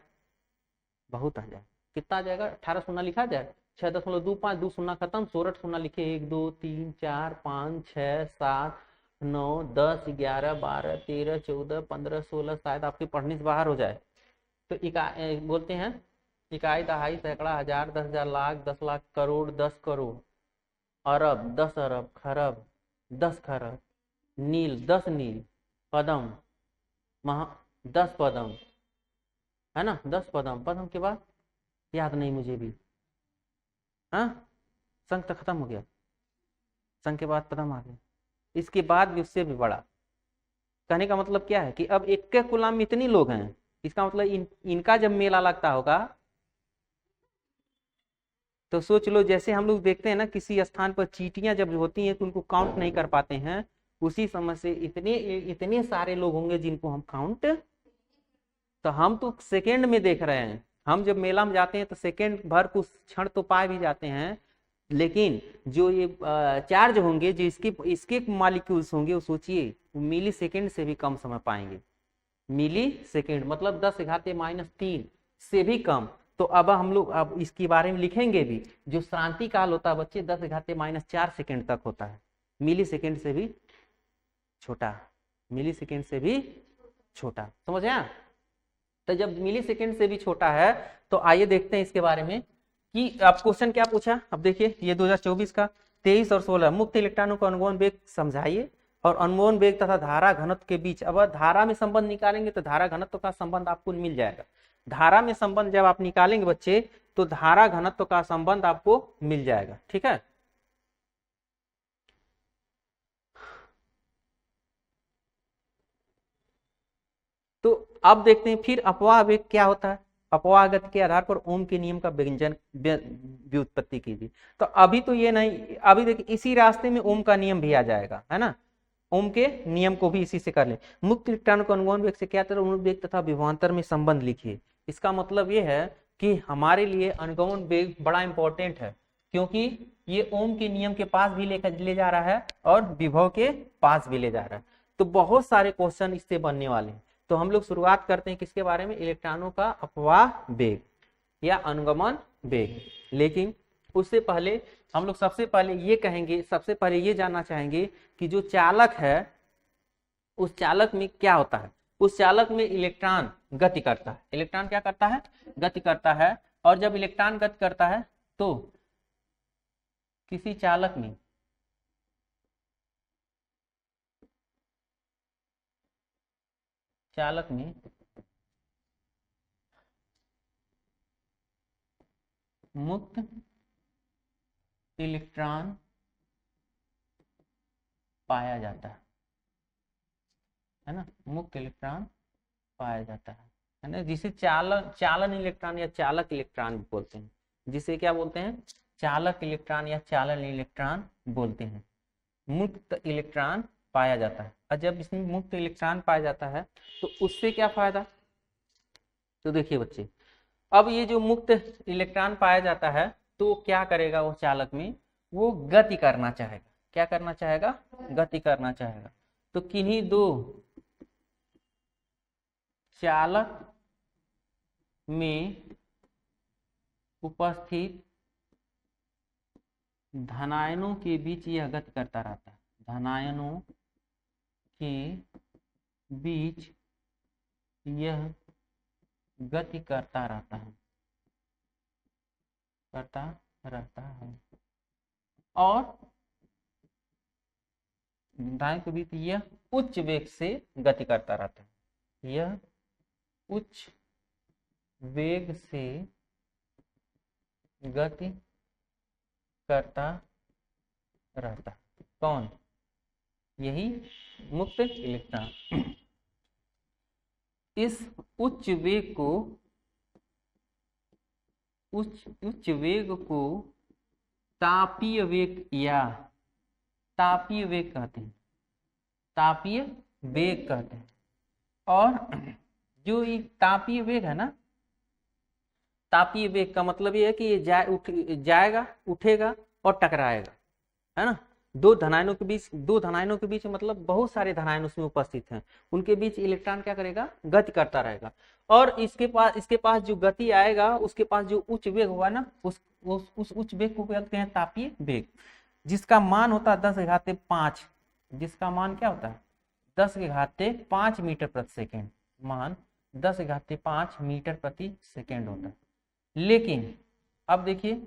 बहुत आ जाएगा। कितना आ जाएगा, 18 शून्य लिखा जाए, 6.25, 2 शून्य खत्म, 16 शून्य लिखे, 1 2 3 4 5 6 7 9 10 11 12 13 14 15 16, शायद आपके पढ़ने से बाहर हो जाए। तो बोलते हैं इकाई, दहाई, सैकड़ा, हजार, 10,000, लाख, 10 लाख, करोड़, 10 करोड़, अरब, 10 अरब, खरब, 10 खरब, नील, 10 नील, पदम, 10 पदम, है ना, 10 पदम। पदम के बाद याद नहीं मुझे भी, हाँ, संख तो खत्म हो गया, संख के बाद पदम आ गया, इसके बाद भी उससे भी बड़ा। कहने का मतलब क्या है कि अब एक के कूलम में इतनी लोग हैं, इसका मतलब इनका जब मेला लगता होगा तो सोच लो, जैसे हम लोग देखते हैं ना किसी स्थान पर चींटियां जब होती हैं तो उनको काउंट नहीं कर पाते हैं, उसी समय से इतने इतने सारे लोग होंगे जिनको हम काउंट, तो हम तो सेकेंड में देख रहे हैं। हम जब मेला में जाते हैं तो सेकेंड भर कुछ क्षण तो पा भी जाते हैं, लेकिन जो ये चार्ज होंगे, जो इसके मालिक्यूल्स होंगे, वो सोचिए मिली सेकेंड से भी कम समय पाएंगे। मिली सेकेंड मतलब 10⁻³ से भी कम। तो अब हम लोग अब इसके बारे में लिखेंगे भी, जो क्रांति काल होता है बच्चे 10⁻⁴ सेकेंड तक होता है, मिली सेकेंड से भी छोटा, मिली सेकेंड से भी छोटा, समझ आया। तो जब मिली सेकेंड से भी छोटा है तो आइए देखते हैं इसके बारे में कि अब क्वेश्चन क्या पूछा। अब देखिए ये 2024 का 23 और 16, मुक्त इलेक्ट्रॉनों को अनुगमन वेग समझाइए और अनुगमन वेग तथा धारा घनत्व के बीच। अब धारा में संबंध निकालेंगे तो धारा घनत्व का संबंध आपको मिल जाएगा। धारा में संबंध जब आप निकालेंगे बच्चे तो धारा घनत्व का संबंध आपको मिल जाएगा, ठीक है। तो अब देखते हैं फिर अपवाह वेग क्या होता है। अपवाह गति के आधार पर ओम के नियम का व्यंजन व्युत्पत्ति कीजिए। तो अभी तो ये नहीं, अभी देखिए इसी रास्ते में ओम का नियम भी आ जाएगा, है ना। ओम के नियम को भी इसी से कर ले। मुक्त इलेक्ट्रॉन को अनुगमन वेग से क्या तरह वेग तथा विभवांतर में संबंध लिखिए। इसका मतलब ये है कि हमारे लिए अनुगमन वेग बड़ा इंपॉर्टेंट है, क्योंकि ये ओम के नियम के पास भी लेकर ले जा रहा है और विभव के पास भी ले जा रहा है। तो बहुत सारे क्वेश्चन इससे बनने वाले हैं। तो हम लोग शुरुआत करते हैं किसके बारे में, इलेक्ट्रॉनों का अपवाह वेग या अनुगमन वेग। लेकिन उससे पहले हम लोग सबसे पहले ये कहेंगे, सबसे पहले ये जानना चाहेंगे कि जो चालक है उस चालक में क्या होता है। उस चालक में इलेक्ट्रॉन गति करता है। इलेक्ट्रॉन क्या करता है, गति करता है। और जब इलेक्ट्रॉन गति करता है तो किसी चालक में मुक्त इलेक्ट्रॉन पाया जाता है ना, मुक्त इलेक्ट्रॉन पाया जाता है ना, जिसे चालन इलेक्ट्रॉन या चालक इलेक्ट्रॉन बोलते हैं। जिसे क्या बोलते हैं, चालक इलेक्ट्रॉन या चालन इलेक्ट्रॉन बोलते हैं। मुक्त इलेक्ट्रॉन पाया जाता है। और जब इसमें मुक्त इलेक्ट्रॉन पाया जाता है तो उससे क्या फायदा। तो देखिए बच्चे, अब ये जो मुक्त इलेक्ट्रॉन पाया जाता है तो क्या करेगा वो चालक में, वो गति करना चाहेगा। क्या करना चाहेगा, गति करना चाहेगा। तो किन्हीं दो चालक में उपस्थित धनायनों के बीच यह गति करता रहता है, धनायनों के बीच यह गति करता रहता है, और धायनों के बीच यह उच्च वेग से गति करता रहता है, यह उच्च वेग से गति करता रहता है। कौन? यही मुक्त इलेक्ट्रॉन। इस उच्च वेग को तापीय वेग या तापीय वेग कहते हैं, तापीय वेग कहते हैं। और जो ये तापीय वेग है ना, तापीय वेग का मतलब ये है कि ये जाएगा, उठेगा और टकराएगा, है ना। दो धनायनों के बीच मतलब बहुत सारे धनायन उसमें उपस्थित हैं, उनके बीच इलेक्ट्रॉन क्या करेगा? गति करता रहेगा। और इसके पास जो गति आएगा, उसके पास जो उच्च वेग होगा ना, उस उच्च वेग को कहते हैं तापीय वेग, जिसका मान होता है 10⁵5। जिसका मान क्या होता है? 10⁵5 मीटर प्रति सेकेंड। मान 10⁵5 मीटर प्रति सेकेंड होता है। लेकिन अब देखिए,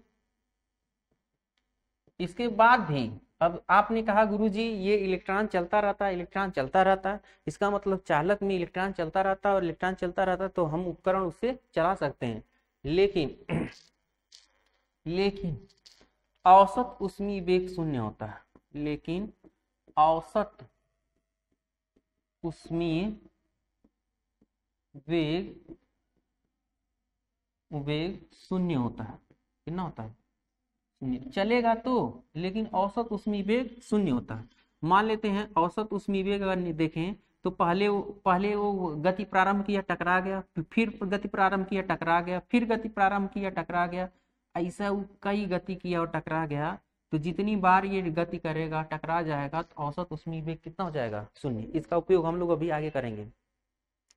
इसके बाद भी अब आपने कहा गुरुजी ये इलेक्ट्रॉन चलता रहता है, इलेक्ट्रॉन चलता रहता है, इसका मतलब चालक में इलेक्ट्रॉन चलता रहता है और इलेक्ट्रॉन चलता रहता है तो हम उपकरण उससे चला सकते हैं। लेकिन औसत ऊष्मीय वेग शून्य होता है। लेकिन औसत ऊष्मीय वेग शून्य होता है। कितना होता है? चलेगा तो, लेकिन औसत ऊष्मीय वेग शून्य होता है। मान लेते हैं औसत ऊष्मीय वेग अगर देखें तो पहले वो गति प्रारंभ किया, टकरा गया, फिर गति प्रारंभ किया, टकरा गया, फिर गति प्रारंभ किया, टकरा गया, ऐसा कई गति किया और टकरा गया। तो जितनी बार ये गति करेगा, टकरा जाएगा, तो औसत ऊष्मीय वेग कितना हो जाएगा? शून्य। इसका उपयोग हम लोग अभी आगे करेंगे।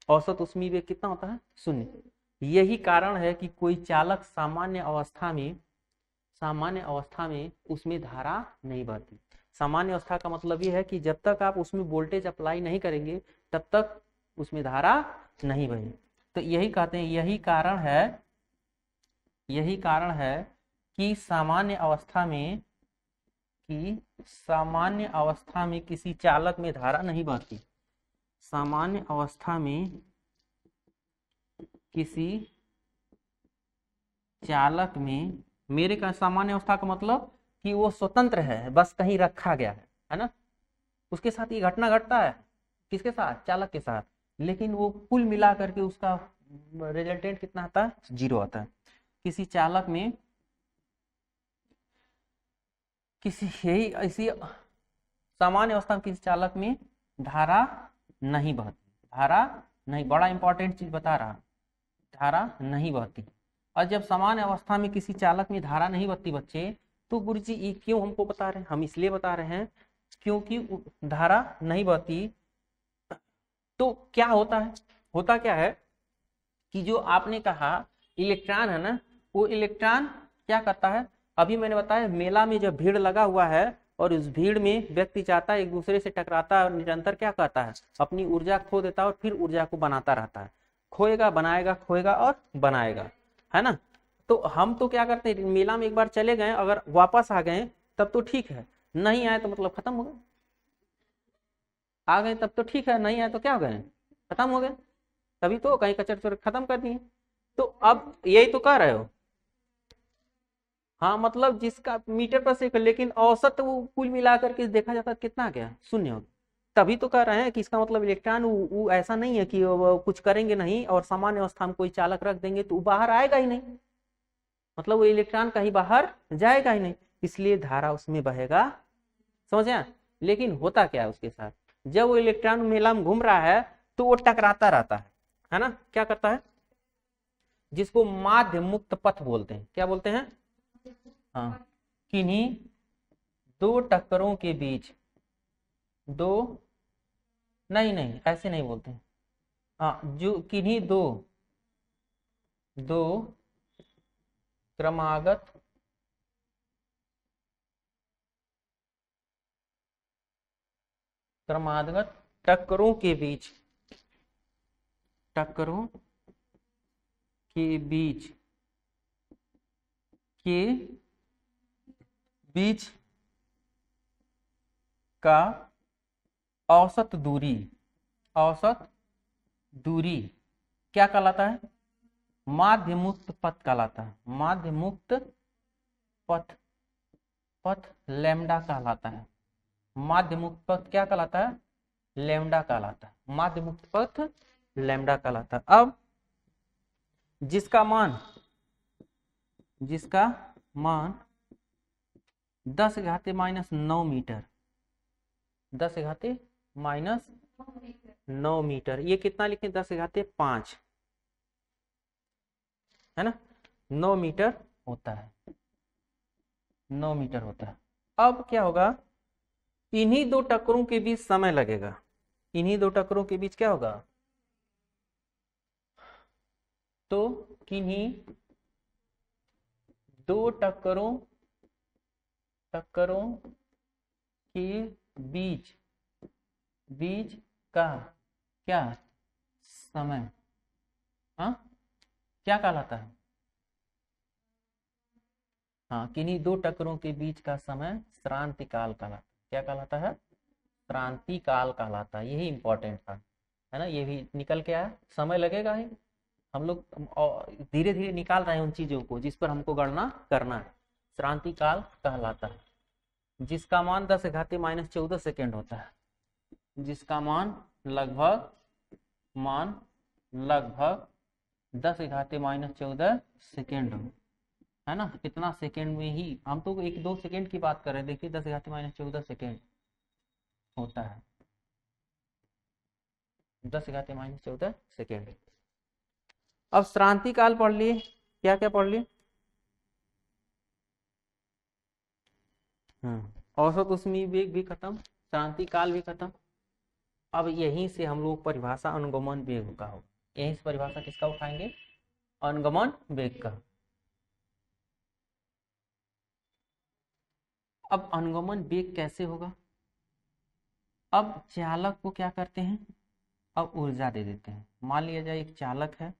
औसत ऊष्मीय वेग कितना होता है? शून्य। यही कारण है कि कोई चालक सामान्य अवस्था में उसमें धारा नहीं बहती। सामान्य अवस्था का मतलब ये है कि जब तक आप उसमें वोल्टेज अप्लाई नहीं करेंगे तब तक उसमें धारा नहीं बहेगी। तो यही कहते हैं, यही कारण है कि सामान्य अवस्था में किसी चालक में धारा नहीं बहती। सामान्य अवस्था में किसी चालक में, मेरे का सामान्य अवस्था का मतलब कि वो स्वतंत्र है, बस कहीं रखा गया है ना। उसके साथ ये घटना घटता है, किसके साथ? चालक के साथ। लेकिन वो कुल मिला करके उसका रिजल्टेंट कितना आता है? 0 आता है। किसी चालक में ऐसी सामान्य अवस्था में किसी चालक में धारा नहीं बहती। धारा नहीं, बड़ा इंपॉर्टेंट चीज बता रहा, धारा नहीं बहती। और जब सामान्य अवस्था में किसी चालक में धारा नहीं बहती बच्चे, तो गुरुजी ये क्यों हमको बता रहे हैं? हम इसलिए बता रहे हैं क्योंकि धारा नहीं बहती तो क्या होता है? होता क्या है कि जो आपने कहा इलेक्ट्रॉन है ना, वो इलेक्ट्रॉन क्या करता है? अभी मैंने बताया, मेला में जब भीड़ लगा हुआ है और उस भीड़ में व्यक्ति चाहता है एक दूसरे से टकराता है और निरंतर क्या करता है? अपनी ऊर्जा खो देता है और फिर ऊर्जा को बनाता रहता है। खोएगा, बनाएगा, खोएगा और बनाएगा, है ना। तो हम तो क्या करते हैं, मेला में एक बार चले गए, अगर वापस आ गए तब तो ठीक है, नहीं आए तो मतलब खत्म हो गए। आ गए तब तो ठीक है, नहीं आए तो क्या हो गए? खत्म हो गए। तभी तो कहीं कचर चोर खत्म कर दिए। तो अब यही तो कह रहे हो। हाँ, मतलब जिसका मीटर पर सेकंड, लेकिन औसत वो कुल मिलाकर के देखा जाता है कितना आ गया? शून्य हो गया। तभी तो कह रहे हैं कि इसका मतलब इलेक्ट्रॉन वो ऐसा नहीं है कि वो कुछ करेंगे नहीं और सामान्य अवस्था में कोई चालक रख देंगे तो बाहर आएगा ही नहीं, मतलब वो इलेक्ट्रॉन कहीं बाहर जाएगा ही नहीं, इसलिए धारा उसमें बहेगा। समझे? लेकिन होता क्या है उसके साथ? जब वो इलेक्ट्रॉन मेला में घूम रहा है तो वो टकराता रहता है ना। क्या करता है? जिसको माध्य मुक्त पथ बोलते हैं। क्या बोलते हैं? हाँ, किन्हीं दो टक्करों के बीच, दो नहीं ऐसे नहीं बोलते हैं। हाँ, जो किन्हीं दो क्रमागत क्रमागत टक्करों के बीच, टक्करों के बीच का औसत दूरी, औसत दूरी क्या कहलाता है? माध्य मुक्त पथ कहलाता है। माध्य मुक्त पथ, पथ लैम्डा कहलाता है। माध्य मुक्त पथ क्या कहलाता है? लैम्डा कहलाता है। माध्य मुक्त पथ लैम्डा कहलाता है। अब जिसका मान 10⁻⁻9 मीटर, 10⁻⁻9 मीटर, ये कितना लिखे? 10⁻5 है ना, 9 मीटर होता है, 9 मीटर होता है। अब क्या होगा? इन्हीं दो टक्करों के बीच समय लगेगा। इन्हीं दो टक्करों के बीच क्या होगा? तो किन्हीं दो टक्करों के बीच का क्या समय, हाँ क्या कहलाता है? हाँ, किन्हीं दो टक्करों के बीच का समय श्रांति काल कहलाता है। क्या कहलाता है? श्रांति काल कहलाता है। यही इंपॉर्टेंट था, है ना, ये भी निकल के आया। समय लगेगा ही, हम लोग धीरे धीरे निकाल रहे हैं उन चीजों को जिस पर हमको गणना करना है। श्रांति काल कहलाता है, जिसका मान 10⁻⁻14 सेकेंड होता है, जिसका मान लगभग 10⁻14 सेकेंड है ना। इतना सेकेंड में ही, हम तो 1-2 सेकेंड की बात कर रहे हैं, देखिए 10⁻14 सेकेंड होता है, 10⁻14 सेकेंड। अब श्रांति काल पढ़ लिए, क्या क्या पढ़ लिए? औसत ऊष्मीय वेग भी खत्म, श्रांति काल भी खत्म। अब यहीं से हम लोग परिभाषा अनुगमन वेग का होगा। यहीं से परिभाषा किसका उठाएंगे? अनुगमन वेग का। अब अनुगमन वेग कैसे होगा? अब चालक को क्या करते हैं? अब ऊर्जा दे देते हैं। मान लिया जाए एक चालक है,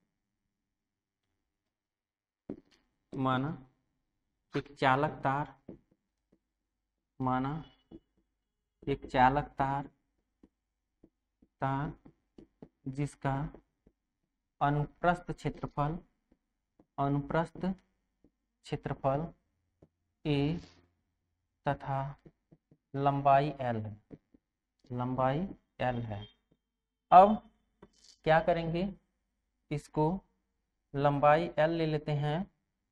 माना एक चालक तार, माना एक चालक तार जिसका अनुप्रस्थ क्षेत्रफल A तथा लंबाई L है, लंबाई L है। अब क्या करेंगे? इसको लंबाई L ले लेते हैं,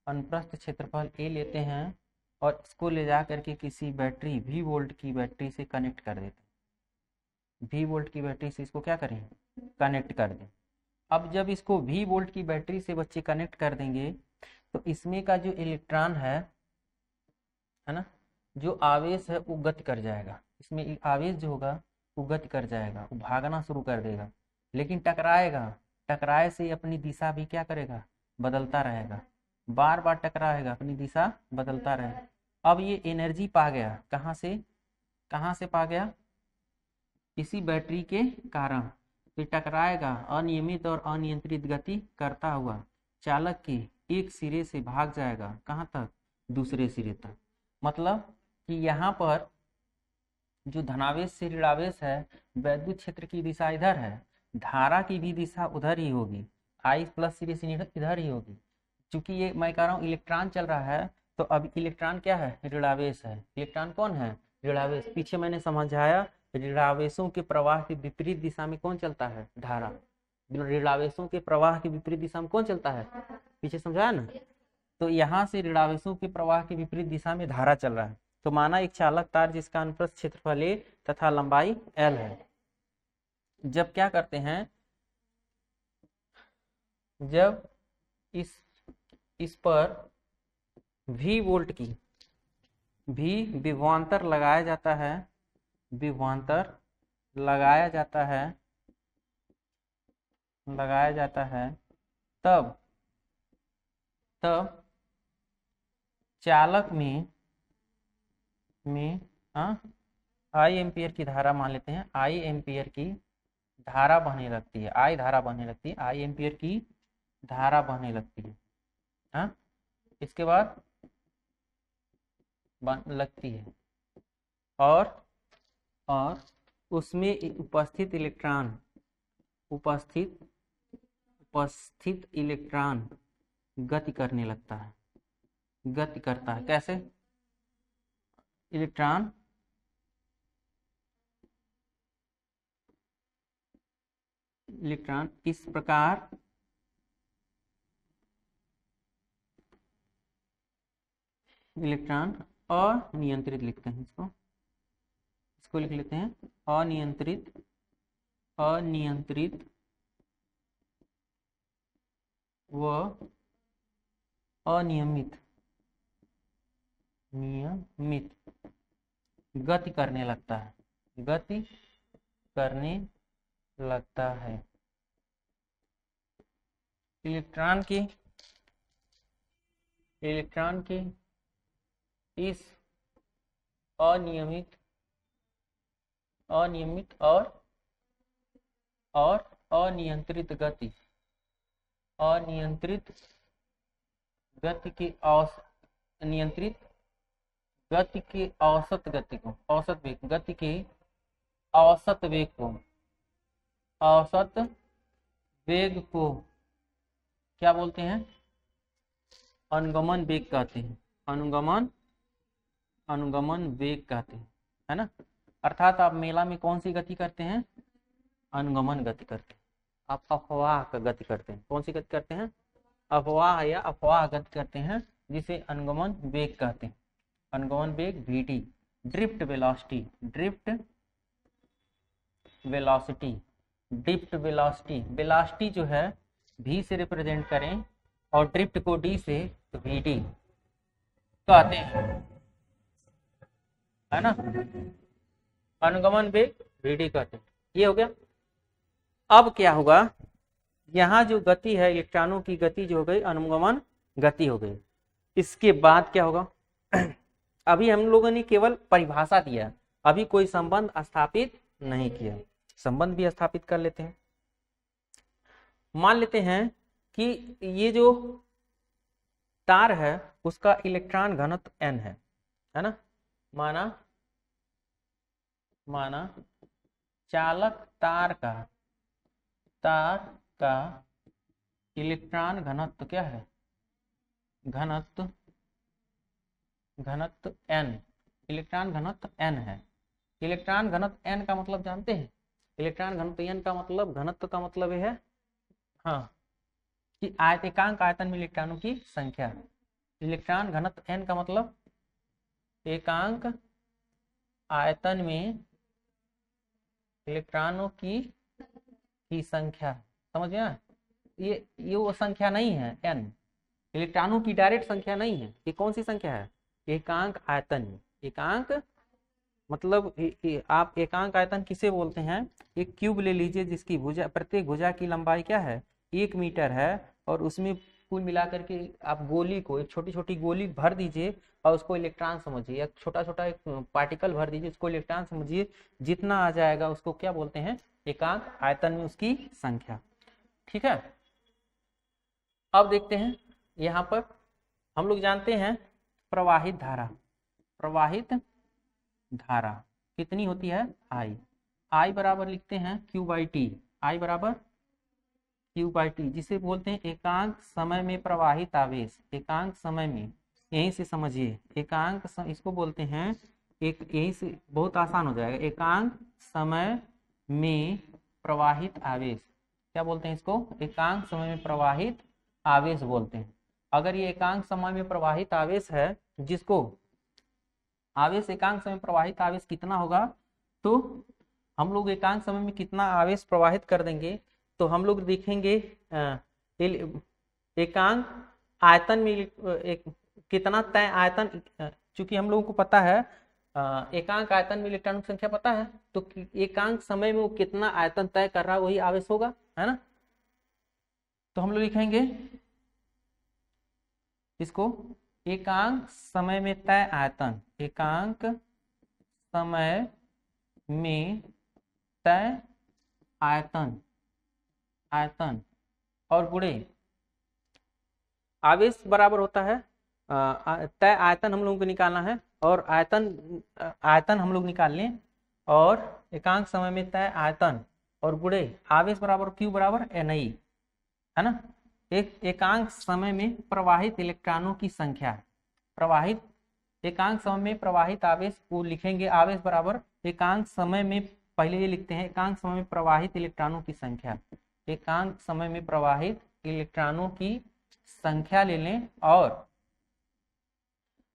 अनुप्रस्थ क्षेत्रफल A लेते हैं और इसको ले जा करके किसी बैटरी V वोल्ट की बैटरी से कनेक्ट कर देते हैं। V वोल्ट की बैटरी से इसको क्या करें? कनेक्ट कर दें। अब जब इसको V वोल्ट की बैटरी से बच्चे कनेक्ट कर देंगे तो इसमें का जो इलेक्ट्रॉन है ना, जो आवेश है वो गति कर जाएगा। इसमें आवेश जो होगा वो गति कर जाएगा, वो भागना शुरू कर देगा, लेकिन टकराएगा। टकराए से अपनी दिशा भी क्या करेगा? बदलता रहेगा, बार बार टकराएगा, अपनी दिशा बदलता रहेगा। अब ये एनर्जी पा गया, कहाँ से पा गया? इसी बैटरी के कारण। तो टकराएगा, अनियमित और अनियंत्रित गति करता हुआ चालक के एक सिरे से भाग जाएगा, कहाँ तक? दूसरे सिरे तक। मतलब कि यहाँ पर जो धनावेश से ऋणावेश है, वैद्युत क्षेत्र की दिशा इधर है, धारा की भी दिशा उधर ही होगी, I प्लस सिरे से इधर ही होगी। चूंकि ये मैं कह रहा हूँ इलेक्ट्रॉन चल रहा है, तो अब इलेक्ट्रॉन क्या है? ऋणावेश है। इलेक्ट्रॉन कौन है? ऋणावेश। पीछे मैंने समझाया, ऋणावेशों के प्रवाह के विपरीत दिशा में कौन चलता है? धारा। ऋणावेशों के प्रवाह के विपरीत दिशा में कौन चलता है? पीछे समझाया ना। तो यहाँ से ऋणावेशों के प्रवाह के विपरीत दिशा में धारा चल रहा है। तो माना एक चालक तार जिसका अनुप्रस्थ क्षेत्रफल A तथा लंबाई L है। जब क्या करते हैं? जब इस पर V वोल्ट की विभवांतर लगाया जाता है, विभवांतर लगाया जाता है, तब चालक में आई एम्पियर की धारा मान लेते हैं, आई एम्पियर की धारा बहने लगती है, आई धारा बहने लगती है, आई एम्पियर की धारा बहने लगती है। हाँ, इसके बाद लगती है और उसमें उपस्थित इलेक्ट्रॉन गति करने लगता है, गति करता है। कैसे? इलेक्ट्रॉन इस प्रकार इलेक्ट्रॉन अनियंत्रित लिखते हैं, इसको लिख लेते हैं अनियंत्रित व अनियमित गति करने लगता है, गति करने लगता है। इलेक्ट्रॉन की इस अनियमित और अनियंत्रित गति की नियंत्रित गति के औसत गति को औसत वेग गति के औसत वेग को क्या बोलते हैं? अनुगमन वेग कहते हैं, अनुगमन वेग कहते हैं, है ना। अर्थात आप मेला में कौन सी गति करते हैं? अनुगमन गति करते हैं। आप अफवाह का गति करते हैं, कौन सी गति करते हैं? अफवाह या अफवाह गति करते हैं, जिसे अनुगमन वेग कहते हैं। अनुगमन वेग vt। ड्रिफ्ट वेलोसिटी जो है v से रिप्रेजेंट करें और ड्रिफ्ट को d से, तो vd कहते हैं, है ना। अनुगमन वेग vd कहते हैं। ये हो गया। अब क्या होगा? यहाँ जो गति है, इलेक्ट्रॉनों की गति जो हो गई अनुगमन गति हो गई। इसके बाद क्या होगा? अभी हम लोगों ने केवल परिभाषा दिया, अभी कोई संबंध स्थापित नहीं किया। संबंध भी स्थापित कर लेते हैं। मान लेते हैं कि ये जो तार है उसका इलेक्ट्रॉन घनत्व n है ना। माना चालक तार का इलेक्ट्रॉन घनत्व क्या है? घनत्व n, इलेक्ट्रॉन घनत्व n है। इलेक्ट्रॉन घनत्व n का मतलब जानते हैं? इलेक्ट्रॉन घनत्व n का मतलब, घनत्व का मतलब यह है हाँ कि एकांक आयतन में इलेक्ट्रॉनों की संख्या। इलेक्ट्रॉन घनत्व n का मतलब एकांक आयतन में इलेक्ट्रॉनों की संख्या। समझ गया? ये वो संख्या नहीं है n, इलेक्ट्रॉनों की डायरेक्ट संख्या नहीं है। ये कौन सी संख्या है? एकांक आयतन में। एकांक मतलब आप एकांक आयतन किसे बोलते हैं? एक क्यूब ले लीजिए जिसकी भुजा, प्रत्येक भुजा की लंबाई क्या है? 1 मीटर है, और उसमें कुल मिलाकर के आप गोली को, एक छोटी छोटी गोली भर दीजिए और उसको इलेक्ट्रॉन समझिए, या छोटा छोटा एक पार्टिकल भर दीजिए, उसको इलेक्ट्रॉन समझिए। जितना आ जाएगा उसको क्या बोलते हैं? एकांक आयतन में उसकी संख्या। ठीक है। अब देखते हैं, यहाँ पर हम लोग जानते हैं प्रवाहित धारा कितनी होती है? I बराबर लिखते हैं Q/T। I बराबर Q/T, जिसे बोलते हैं एकांक समय में प्रवाहित आवेश। एकांक समय में, यहीं से समझिए, इसको बोलते हैं यहीं से बहुत आसान हो जाएगा। एकांक समय में प्रवाहित आवेश क्या बोलते हैं? इसको एकांक समय में प्रवाहित आवेश बोलते हैं। अगर ये एकांक समय में प्रवाहित आवेश है, जिसको आवेश एकांक समय प्रवाहित आवेश कितना होगा, तो हम लोग एकांक समय में कितना आवेश प्रवाहित कर देंगे, तो हम लोग देखेंगे एकांक आयतन में कितना तय आयतन। चूंकि हम लोगों को पता है एकांक आयतन में इलेक्ट्रॉनों की संख्या पता है, तो एकांक समय में वो कितना आयतन तय कर रहा है वही आवेश होगा, है ना। तो हम लोग लिखेंगे इसको एकांक समय में तय आयतन। एकांक समय में तय आयतन और गुणे आवेश बराबर होता है तय आयतन हम लोगों को निकालना है और आयतन हम लोग निकाल लें और एकांक समय में तय आयतन और गुणे आवेश बराबर Q बराबर NI है ना। एकांक समय में प्रवाहित इलेक्ट्रॉनों की संख्या, एकांक समय में प्रवाहित आवेश को लिखेंगे आवेश बराबर एकांक समय में, पहले ये लिखते हैं एकांक समय में प्रवाहित इलेक्ट्रॉनों की संख्या, एकांक समय में प्रवाहित इलेक्ट्रॉनों की संख्या ले लें और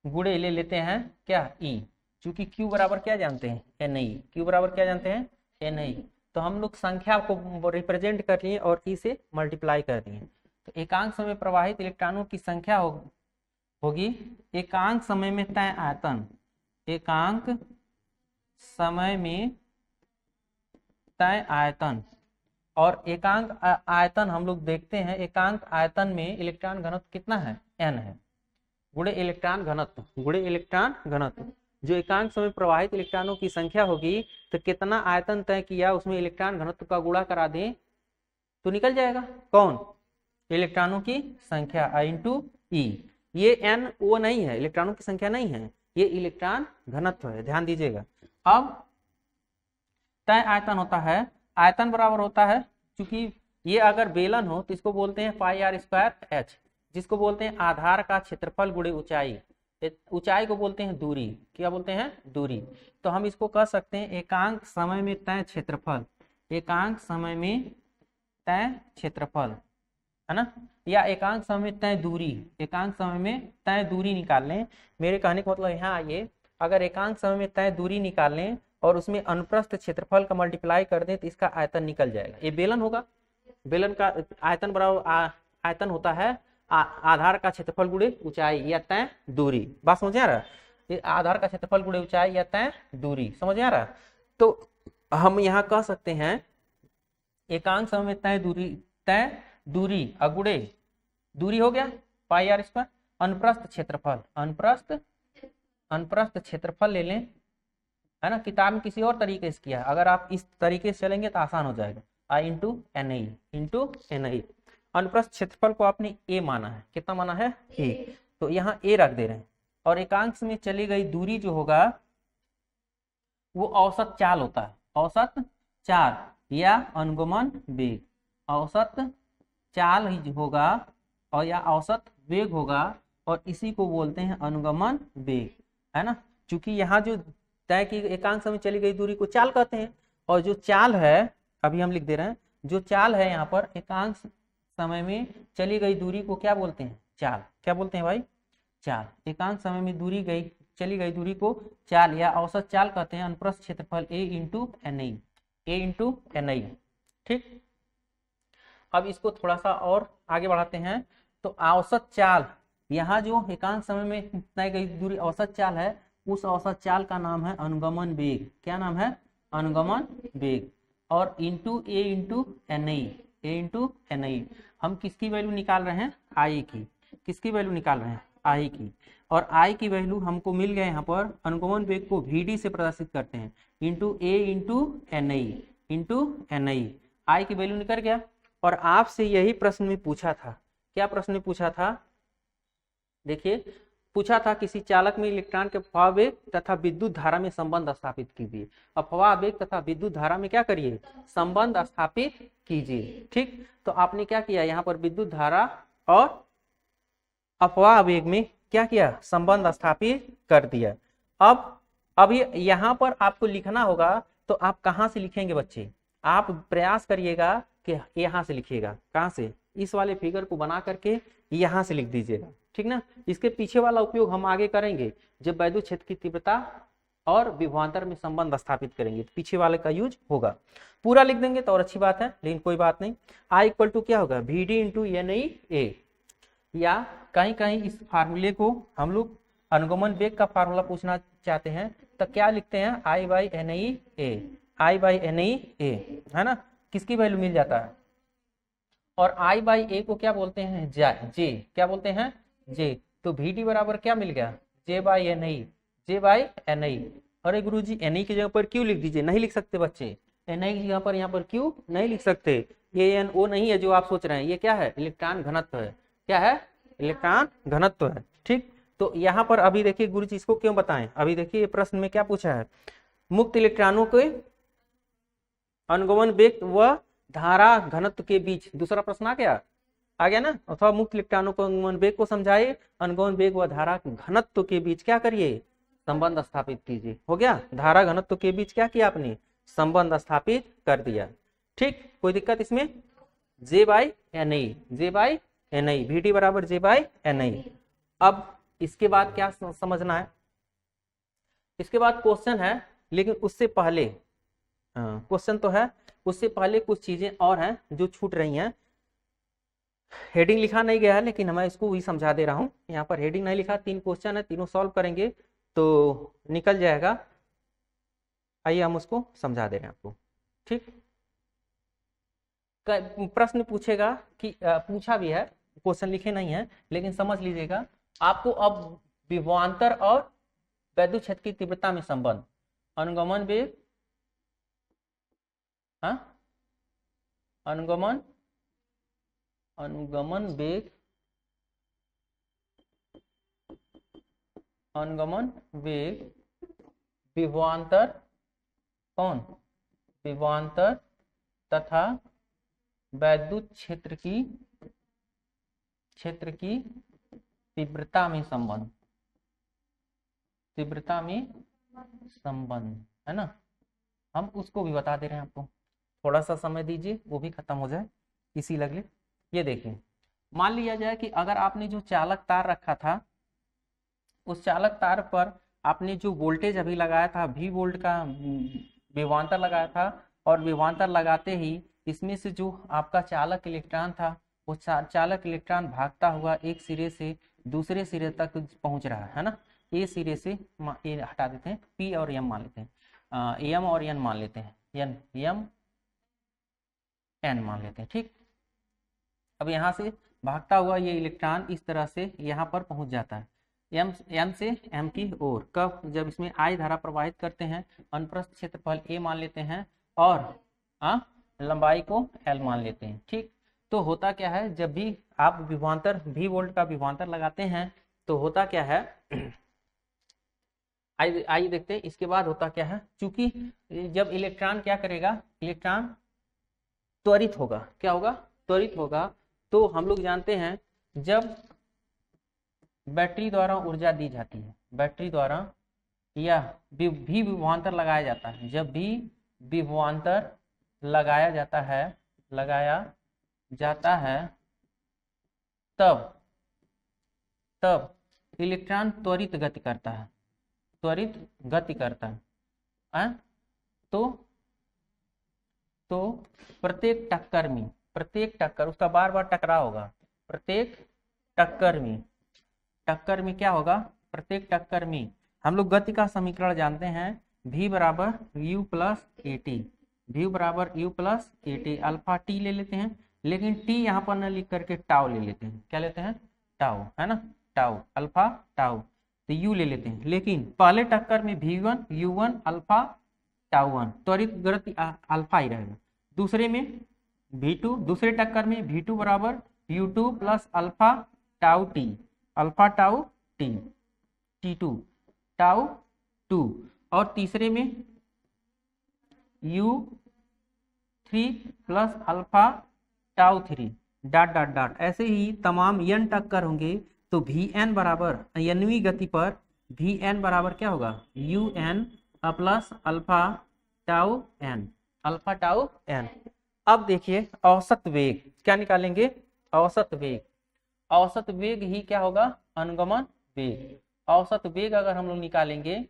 गुणे ले लेते हैं क्या E, क्योंकि Q बराबर क्या जानते हैं NI, Q बराबर क्या जानते हैं NI, तो हम लोग संख्या को रिप्रेजेंट कर लिए और E से मल्टीप्लाई कर दिए। तो एकांक समय प्रवाहित इलेक्ट्रॉनों की संख्या होगी एकांक समय में तय आयतन, एकांक समय में तय आयतन और एकांक आयतन हम लोग देखते हैं, एकांक आयतन में इलेक्ट्रॉन घनत्व कितना है N है, गुणे इलेक्ट्रॉन घनत्व जो एकांक समय प्रवाहित इलेक्ट्रॉनों की संख्या होगी तो कितना आयतन तय किया उसमें इलेक्ट्रॉन घनत्व का गुणा करा दें तो निकल जाएगा कौन, इलेक्ट्रॉनों की संख्या I × E। ये N वो नहीं है, इलेक्ट्रॉनों की संख्या नहीं है, ये इलेक्ट्रॉन घनत्व है, ध्यान दीजिएगा। अब तय आयतन होता है, आयतन बराबर होता है, क्योंकि ये अगर बेलन हो तो इसको बोलते हैं πr²h, जिसको बोलते हैं आधार का क्षेत्रफल गुणे ऊंचाई, ऊंचाई को बोलते हैं दूरी, क्या बोलते हैं दूरी। तो हम इसको कह सकते हैं एकांक समय में तय क्षेत्रफल, एकांक समय में तय क्षेत्रफल है ना, या एकांक समय में तय दूरी, एकांक समय में तय दूरी निकाल लें। मेरे कहने का मतलब यहाँ आइए, अगर एकांक समय में तय दूरी निकाल लें और उसमें अनुप्रस्थ क्षेत्रफल का मल्टीप्लाई कर दें तो इसका आयतन निकल जाएगा। ये बेलन होगा, बेलन का आयतन बराबर आयतन होता है आधार का क्षेत्रफल गुणे ऊंचाई या तय दूरी। बात समझ आ रहा है, ये आधार का क्षेत्रफल गुणे ऊंचाई या तय दूरी, समझ आ रहा। तो हम यहाँ कह सकते हैं एकांक समय में तय दूरी अगुणे दूरी हो गया πr², अनुप्रस्थ क्षेत्रफल, अनुप्रस्थ क्षेत्रफल ले लें है ना, किताब में किसी और तरीके से किया, अगर आप इस तरीके से चलेंगे तो आसान हो जाएगा। I × NI, अनुप्रस्थ क्षेत्रफल को आपने A माना है, कितना माना है A, तो यहाँ A रख दे रहे हैं और एकांक में चली गई दूरी जो होगा वो औसत चाल होता है, औसत चाल या अनुगमन वेग, औसत चाल ही होगा और या औसत वेग होगा और इसी को बोलते हैं अनुगमन वेग है ना। क्योंकि यहाँ जो तय की एकांक समय चली गई दूरी को चाल कहते हैं और जो चाल है अभी हम लिख दे रहे हैं, जो चाल है यहाँ पर एकांक समय में चली गई दूरी को क्या बोलते हैं चाल, क्या बोलते हैं भाई चाल, एकांक समय में चली गई दूरी को चाल या औसत चाल कहते हैं। अनुप्रस्थ क्षेत्रफल A × NI, ठीक। अब इसको थोड़ा सा और आगे बढ़ाते हैं, तो औसत चाल, यहाँ जो एकांक समय में तय गई दूरी औसत चाल है, उस औसत चाल का नाम है अनुगमन वेग, क्या नाम है अनुगमन वेग। और A × NI हम किसकी वैल्यू निकाल रहे हैं I की, किसकी वैल्यू निकाल रहे हैं I की, और I की वैल्यू हमको मिल गया यहाँ पर, अनुगमन वेग को VD से प्रदर्शित करते हैं A × NI, I की वैल्यू निकल गया। और आपसे यही प्रश्न में पूछा था, क्या प्रश्न में पूछा था, देखिए पूछा था किसी चालक में इलेक्ट्रॉन के अफवाह वेग तथा विद्युत धारा में संबंध स्थापित कीजिए, अफवाह वेग तथा विद्युत धारा में क्या करिए संबंध स्थापित कीजिए, ठीक। तो आपने क्या किया, यहाँ पर विद्युत धारा और अफवाह वेग में क्या किया संबंध स्थापित कर दिया। अब अभी यहाँ पर आपको लिखना होगा, तो आप कहाँ से लिखेंगे बच्चे, आप प्रयास करिएगा कि यहाँ से लिखिएगा, कहाँ से, इस वाले फिगर को बना करके यहाँ से लिख दीजिएगा, ठीक ना। इसके पीछे वाला उपयोग हम आगे करेंगे जब वैद्युत क्षेत्र की तीव्रता और विभवांतर में संबंध स्थापित करेंगे, तो पीछे वाले का यूज होगा। पूरा लिख देंगे तो और अच्छी बात है, लेकिन कोई बात नहीं। I = क्या होगा VD × NIA, या कहीं कहीं इस फार्मूले को हम लोग अनुगमन वेग का फार्मूला पूछना चाहते हैं तो क्या लिखते हैं I/NIA है ना, किसकी वैल्यू मिल जाता है। और I/A को क्या बोलते हैं J, क्या बोलते हैं J, तो VD बराबर क्या मिल गया J/NI, अरे गुरुजी Na की जगह पर क्यों लिख दीजिए, नहीं लिख सकते बच्चे, Na की जगह पर यहाँ पर क्यों नहीं लिख सकते, ये NO नहीं है जो आप सोच रहे हैं, ये क्या है, इलेक्ट्रॉन घनत्व है, क्या है, इलेक्ट्रॉन घनत्व है। ठीक, तो यहाँ पर अभी देखिए गुरुजी इसको क्यों बताएं, अभी देखिए प्रश्न में क्या पूछा है, मुक्त इलेक्ट्रॉनों के अनुगमन वेग व धारा घनत्व के बीच, दूसरा प्रश्न आ गया ना, अथवा मुक्त इलेक्ट्रॉनों को अनुगमन वेग को समझाइए, अनुगमन वेग व धारा घनत्व के बीच क्या करिए, संबंध स्थापित कीजिए। हो गया, धारा घनत्व के बीच क्या किया आपने, संबंध स्थापित कर दिया। ठीक, कोई दिक्कत इसमें, J/Na, J/Na, VT बराबर J/Na। अब इसके बाद क्या समझना है, इसके बाद क्वेश्चन है, लेकिन उससे पहले क्वेश्चन तो है, उससे पहले कुछ चीजें और हैं जो छूट रही हैं। हेडिंग लिखा नहीं गया है, लेकिन मैं इसको भी समझा दे रहा हूँ। यहाँ पर हेडिंग नहीं लिखा, 3 क्वेश्चन है, तीनों सॉल्व करेंगे तो निकल जाएगा। आइए हम उसको समझा दे रहे हैं आपको। ठीक, प्रश्न पूछेगा कि पूछा भी है, क्वेश्चन लिखे नहीं है, लेकिन समझ लीजिएगा आपको। अब विभवांतर और वैद्युत क्षेत्र की तीव्रता में संबंध, अनुगमन वेग, अनुगमन वेग, अनुगमन वेग, विभवांतर, कौन, विभवांतर तथा वैद्युत क्षेत्र की तीव्रता में संबंध, तीव्रता में संबंध है ना, हम उसको भी बता दे रहे हैं आपको। थोड़ा सा समय दीजिए, वो भी खत्म हो जाए इसी लगले। ये देखिए, मान लिया जाए कि अगर आपने जो चालक तार रखा था, उस चालक तार पर आपने जो वोल्टेज अभी लगाया था, V वोल्ट का विभवांतर लगाया था, और विभवांतर लगाते ही इसमें से जो आपका चालक इलेक्ट्रॉन था, वो चालक इलेक्ट्रॉन भागता हुआ एक सिरे से दूसरे सिरे तक पहुंच रहा है ना। ए सिरे से ये हटा देते हैं, P और M मान लेते हैं, M और N मान लेते हैं, M N मान लेते हैं। ठीक, अब यहाँ से भागता हुआ ये इलेक्ट्रॉन इस तरह से यहाँ पर पहुंच जाता है, M से M की ओर। कब, जब इसमें I धारा प्रवाहित करते हैं, अनुप्रस्थ क्षेत्रफल A मान लेते हैं, और लंबाई को L मान लेते हैं। ठीक, तो होता क्या है, जब भी आप विभवांतर V वोल्ट का विभवांतर लगाते हैं तो होता क्या है, आइए देखते हैं। इसके बाद होता क्या है, चूंकि जब इलेक्ट्रॉन क्या करेगा, इलेक्ट्रॉन त्वरित होगा, क्या होगा, त्वरित होगा। तो हम लोग जानते हैं जब बैटरी द्वारा ऊर्जा दी जाती है, बैटरी द्वारा या भी विभवांतर लगाया जाता है, जब भी विभवांतर लगाया जाता है तब इलेक्ट्रॉन त्वरित गति करता है, त्वरित गति करता है। तो प्रत्येक टक्कर उसका बार बार टकराव होगा, प्रत्येक टक्कर में क्या होगा, प्रत्येक टक्कर में हम लोग गति का समीकरण जानते हैं, V बराबर U प्लस AT, V बराबर U plus AT। Alpha T ले लेते हैं, लेकिन T यहाँ पर न लिख करके टाउ ले लेते हैं, क्या लेते हैं, टाउ, है ना, टाउ, अल्फा टाउ, तो U ले लेते हैं। लेकिन पहले टक्कर में V1 U1 अल्फा टाउ 1, त्वरित गति अल्फा ही रहेगा। दूसरे में V2, दूसरे टक्कर में V2 बराबर U2 plus alpha tau T, alpha tau T, T2 tau 2, और तीसरे में U3 plus alpha tau 3, dot dot dot. ऐसे ही तमाम n टक्कर होंगे तो Vn बराबर nवीं गति पर Vn बराबर क्या होगा, Un plus alpha tau n, alpha tau n। अब देखिए औसत वेग क्या निकालेंगे, औसत वेग ही क्या होगा, अनुगमन वेग। औसत वेग अगर हम लोग निकालेंगे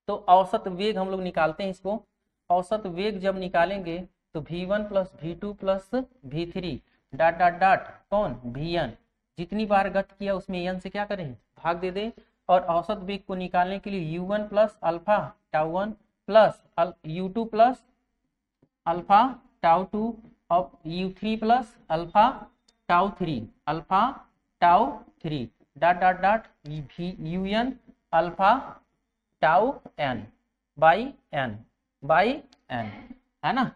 तो औसत वेग हम लोग निकालते हैं इसको, औसत वेग जब निकालेंगे तो V1 plus V2 plus V3 dot dot dot, कौन, Vn। जितनी बार गति किया उसमें n से क्या करें, भाग दे दें। और औसत वेग को निकालने के लिए U1 plus alpha tau 1 plus U2 plus alpha tau 2 और U3 plus alpha tau 3, alpha tau 3 dot dot dot Un alpha tau N by N, है ना।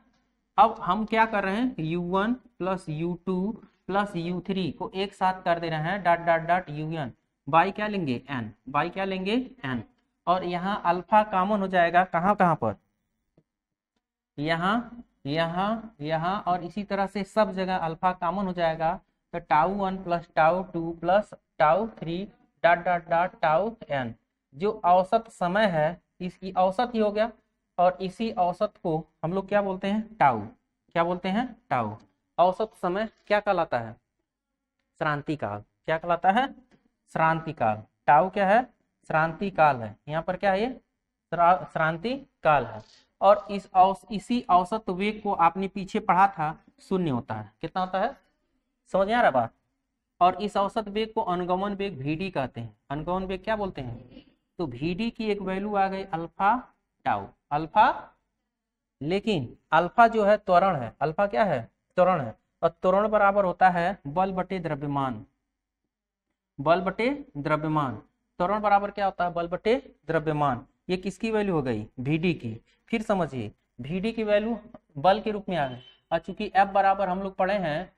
अब हम क्या कर रहे हैं, u1 plus u2 plus u3 को एक साथ कर दे रहे हैं dot dot dot un by क्या लेंगे n, बाई क्या लेंगे n। और यहाँ अल्फा कॉमन हो जाएगा कहाँ कहाँ पर, यहाँ यहाँ और इसी तरह से सब जगह अल्फा कॉमन हो जाएगा। तो tau 1 plus tau 2 plus tau 3 dot dot dot tau n, जो औसत समय है इसकी औसत ही हो गया। और इसी औसत को हम लोग क्या बोलते हैं, टाउ, क्या बोलते हैं, टाउ। औसत समय क्या कहलाता है, श्रांति काल, क्या कहलाता है, श्रांति काल। टाउ क्या है, श्रांति काल है, यहाँ पर क्या है ये श्रांति काल है। और इसी औसत वेग को आपने पीछे पढ़ा था, शून्य होता है, कितना होता है, समझ में आ रहा बात। और इस औसत वेग को अनुगमन वेग vd कहते हैं, अनुगमन वेग क्या बोलते हैं। तो vd की एक वैल्यू आ गई अल्फा टाउ, अल्फा, लेकिन अल्फा जो है त्वरण है, अल्फा क्या है, त्वरण है। और त्वरण बराबर होता है बल बटे द्रव्यमान, बल बटे द्रव्यमान। त्वरण बराबर क्या होता है, बल बटे द्रव्यमान। ये किसकी वैल्यू हो गई, vd की। फिर समझिए vd की वैल्यू बल के रूप में आ गई। और चूंकि F बराबर हम लोग पढ़े हैं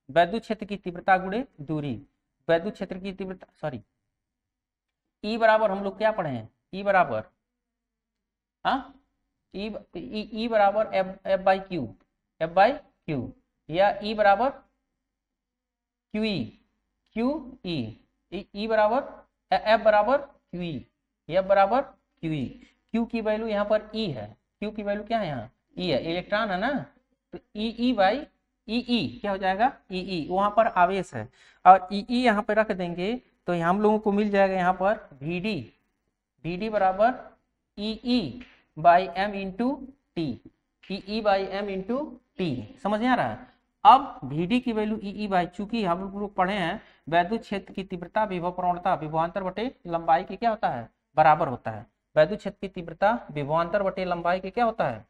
वैद्युत क्षेत्र की तीव्रता गुणे दूरी, वैद्युत क्षेत्र की तीव्रता, सॉरी E बराबर हम लोग क्या पढ़े हैं, E बराबर E बराबर F बाई क्यू, या E बराबर QE, E बराबर F बराबर QE, F बराबर QE। Q की वैल्यू यहाँ पर E है, Q की वैल्यू क्या है, यहाँ E है, इलेक्ट्रॉन है ना। तो E बाई ई क्या हो जाएगा, ई वहां पर आवेश है। और ई यहाँ पे रख देंगे तो हम लोगों को मिल जाएगा यहाँ पर vd बराबर e by m into t, e by m into t, समझ में आ रहा है। अब vd की वैल्यू ई बाई, चूंकि हम लोग पढ़े हैं वैद्युत क्षेत्र की तीव्रता विभव प्रवणता विभवांतर बटे लंबाई के क्या होता है, बराबर होता है। वैद्युत क्षेत्र की तीव्रता विभवांतर बटे लंबाई के क्या होता है,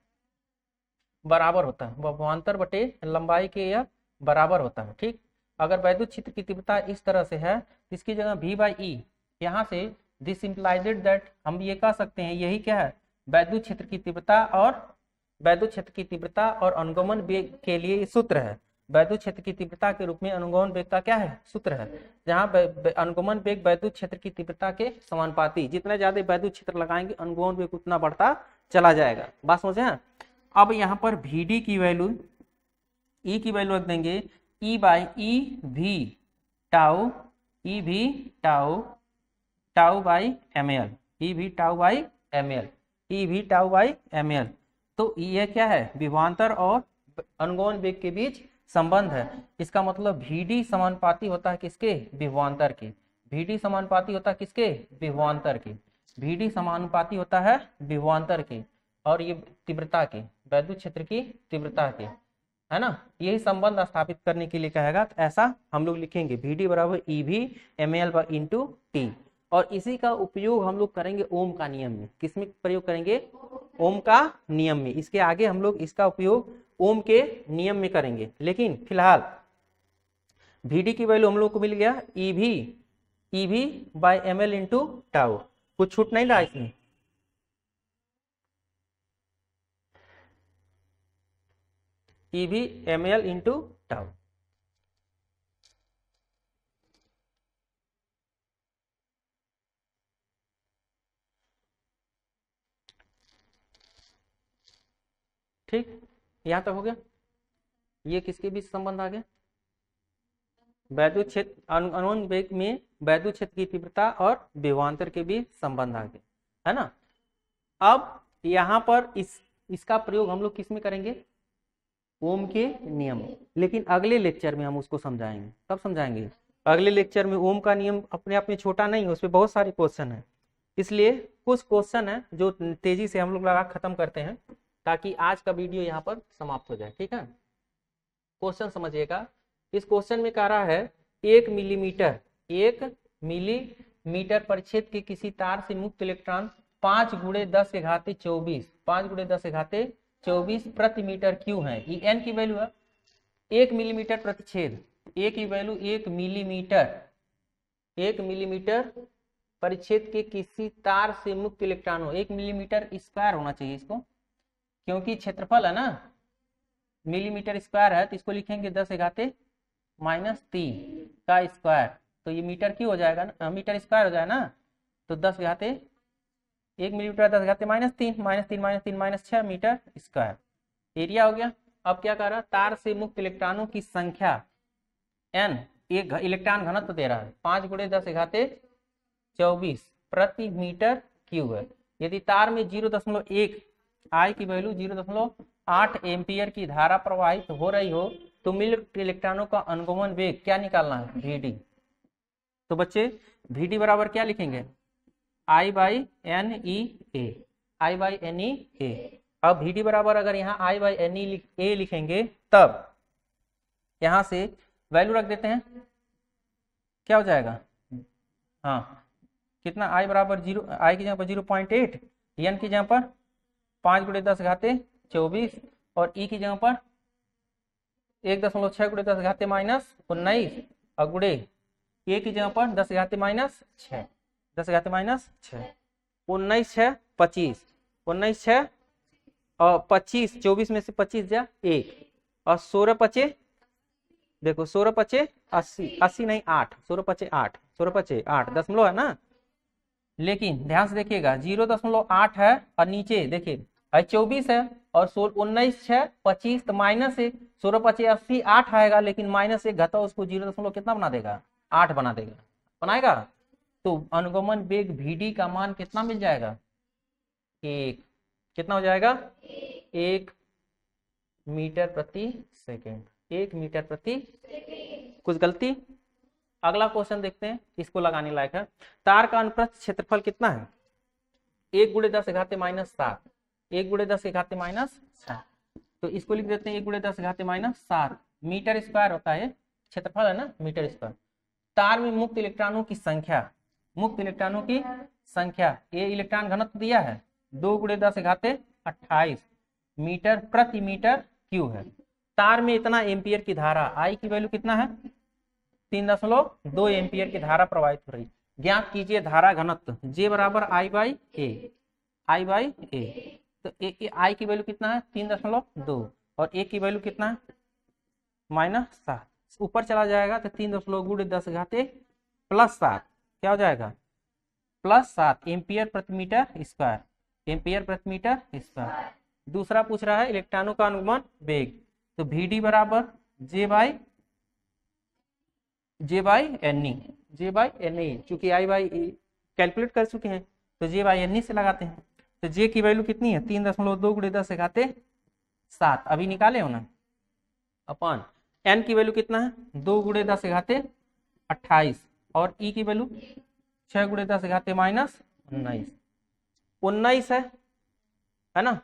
बराबर होता है, विभवांतर बटे लंबाई के यह बराबर होता है, ठीक। अगर वैद्युत क्षेत्र की तीव्रता इस तरह से है, इसकी जगह v बाई ई, यहाँ से दिस इम्प्लाइडेड दैट हम ये कह सकते हैं, यही क्या है, वैद्युत क्षेत्र की तीव्रता और वैद्युत क्षेत्र की तीव्रता और अनुगमन वेग के लिए सूत्र है। वैद्युत क्षेत्र की तीव्रता के रूप में अनुगमन वेग का क्या है, सूत्र है, जहाँ अनुगमन वेग वैद्युत क्षेत्र की तीव्रता के समानुपाती, जितना ज्यादा वैद्युत क्षेत्र लगाएंगे अनुगमन वेग उतना बढ़ता चला जाएगा। बात समझे। अब यहाँ पर vd की वैल्यू, E की वैल्यू रख देंगे E बाई ई भी टाउ, ई भी tau, tau by M l, e भी tau by M l, e भी टाउ बाई एम एल। तो ये क्या है, विभवांतर और अनुगमन वेग के बीच संबंध है। इसका मतलब vd समानुपाती होता है किसके, विभवांतर के। vd समानुपाती होता है किसके, विभवांतर के। vd समानुपाती होता है विभवांतर के और ये तीव्रता के, वैद्युत क्षेत्र की तीव्रता के, है ना। यही संबंध स्थापित करने के लिए कहेगा, तो ऐसा हम लोग लिखेंगे vd बराबर ई भी एम एल इंटू टी। और इसी का उपयोग हम लोग करेंगे ओम का नियम में। किसमें प्रयोग करेंगे, ओम का नियम में। इसके आगे हम लोग इसका उपयोग ओम के नियम में करेंगे। लेकिन फिलहाल vd की वैल्यू हम लोग को मिल गया ई भी by M L into tau, कुछ छूट नहीं रहा इसमें। ई भी एम एल इंटू टाउ, ठीक। यहां तक हो गया। ये किसके बीच संबंध आ गया, वैद्युत क्षेत्र अनुगमन वेग में वैद्युत क्षेत्र की तीव्रता और विभवांतर के बीच संबंध आ गया, है ना। अब यहाँ पर इसका प्रयोग हम लोग किस में करेंगे, ओम के नियम। लेकिन अगले लेक्चर में हम उसको समझाएंगे। कब समझाएंगे, अगले लेक्चर में। ओम का नियम अपने आप में छोटा नहीं है, उसमें बहुत सारे क्वेश्चन है, इसलिए कुछ क्वेश्चन है जो तेजी से हम लोग लगा खत्म करते हैं ताकि आज का वीडियो यहाँ पर समाप्त हो जाए, ठीक है। क्वेश्चन समझिएगा। इस क्वेश्चन में कह रहा है 1 मिलीमीटर परिच्छेद के किसी तार से मुक्त इलेक्ट्रॉन 5 × 10⁻24 प्रति मीटर क्यों है। ये n की वैल्यू है, 1 मिलीमीटर प्रतिच्छेद, a की वैल्यू 1 मिलीमीटर परिच्छेद के किसी तार से मुक्त इलेक्ट्रॉन हो, 1 मिलीमीटर स्क्वायर होना चाहिए इसको, क्योंकि क्षेत्रफल है ना मिलीमीटर स्क्वायर है, तो इसको लिखेंगे 10⁻³ का स्क्वायर, तो ये मीटर क्यों हो जाएगा ना, मीटर स्क्वायर हो जाएगा ना, तो 10⁻³ 1 मिलीमीटर 10⁻³ -3 मीटर स्क्वायर एरिया हो गया। अब क्या कर रहा है, तार से मुक्त इलेक्ट्रॉनों की संख्या n, एक इलेक्ट्रॉन घनत्व दे रहा है 5 × 10⁻24 प्रति मीटर क्यूब है। यदि तार में 0.1 I की वैल्यू 0.8 एम्पियर की धारा प्रवाहित हो रही हो तो मुक्त इलेक्ट्रॉनों का अनुगमन वेग क्या निकालना है, Vd। तो बच्चे Vd बराबर क्या लिखेंगे, I/NEA, I/NEA। अब Vd बराबर अगर यहाँ I/NEA लिखेंगे तब यहां से वैल्यू रख देते हैं, क्या हो जाएगा, हाँ कितना, I बराबर 0, I की जगह पर 0.8, N की जगह पर 5 × 10⁻24 और E की जगह पर 1.6 × 10⁻−19 और गुणे A की जगह पर 10⁻−6, 10⁻−6, 19 6 25, 19 6 और 25, 24 में से 25 जा 1 और 16 5 देखो 16 5 80, 80 नहीं 8, 16 5 8, 16 5 8 दशमलव है ना, लेकिन ध्यान से देखिएगा 0.8 है और नीचे देखिए 24 है और 19 6 25 तो माइनस 1, 16 5 80 8 आएगा, लेकिन माइनस 1 घटा उसको 0. कितना बना देगा, 8 बना देगा, बनाएगा। तो अनुगमन वेग Vd का मान कितना मिल जाएगा, 1, कितना हो जाएगा, 1 मीटर प्रति सेकेंड, 1 मीटर प्रति, कुछ गलती। अगला क्वेश्चन देखते हैं, इसको लगाने लायक है। तार का अनुप्रस्थ क्षेत्रफल कितना है, 1 × 10⁻⁷, 1 × 10⁻⁷, तो इसको लिख देते हैं 1 × 10⁻⁷ मीटर स्क्वायर होता है, क्षेत्रफल है ना मीटर स्क्वायर। तार में मुक्त इलेक्ट्रॉनों की संख्या, मुक्त इलेक्ट्रॉनों की संख्या, ये इलेक्ट्रॉन घनत्व दिया है 2 × 10⁻28 मीटर प्रति मीटर क्यूब है। तार में इतना एम्पियर की धारा, I की वैल्यू कितना है, 3.2 एम्पियर की धारा प्रवाहित हो रही। ज्ञात कीजिए धारा घनत्व J बराबर I/A, I/A। तो I की वैल्यू कितना है, 3.2 और A की वैल्यू कितना है, -7, ऊपर चला जाएगा तो 3.2 × 10⁻+7 क्या हो जाएगा, +7 एम्पियर प्रति मीटर स्क्वायर, एम्पियर प्रति मीटर स्क्वायर। दूसरा पूछ रहा है इलेक्ट्रॉनों का अनुगमन वेग, तो Vd बराबर J/NE, चूंकि I/E कैलकुलेट कर चुके हैं तो J/NE से लगाते हैं। तो J की वैल्यू कितनी है, 3.2 × 10⁻7 अभी निकाले हो ना, अपन N की वैल्यू कितना है, 2 × 10⁻28 और E की वैल्यू 6 × 10⁻−19, 19 है ना,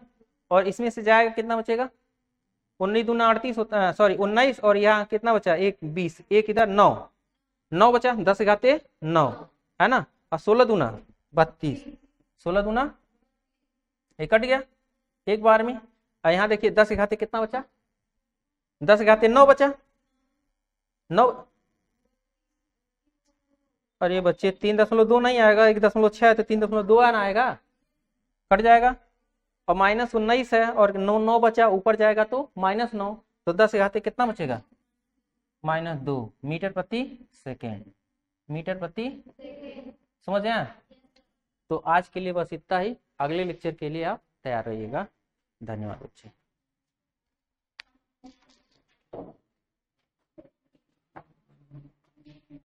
और इसमें से जाएगा कितना बचेगा, 19 दूना 38 होता है, सॉरी 19 और यहाँ कितना बचा, 1 20, एक इधर 9 बचा, 10⁻9 है ना, और 16 दूना 32, 16 दूना कट गया एक बार में। और यहाँ देखिए 10⁻, कितना बचा, 10⁻9 बचा, 9, अरे बच्चे 3.2 नहीं आएगा, 1.6 है तो 3.2 आना आएगा, कट जाएगा। और -19 है और 9 बचा, ऊपर जाएगा तो -9, तो 10⁻, कितना बचेगा, -2 मीटर प्रति सेकेंड, मीटर प्रति, समझ गए। तो आज के लिए बस इतना ही, अगले लेक्चर के लिए आप तैयार रहिएगा। धन्यवाद बच्चे।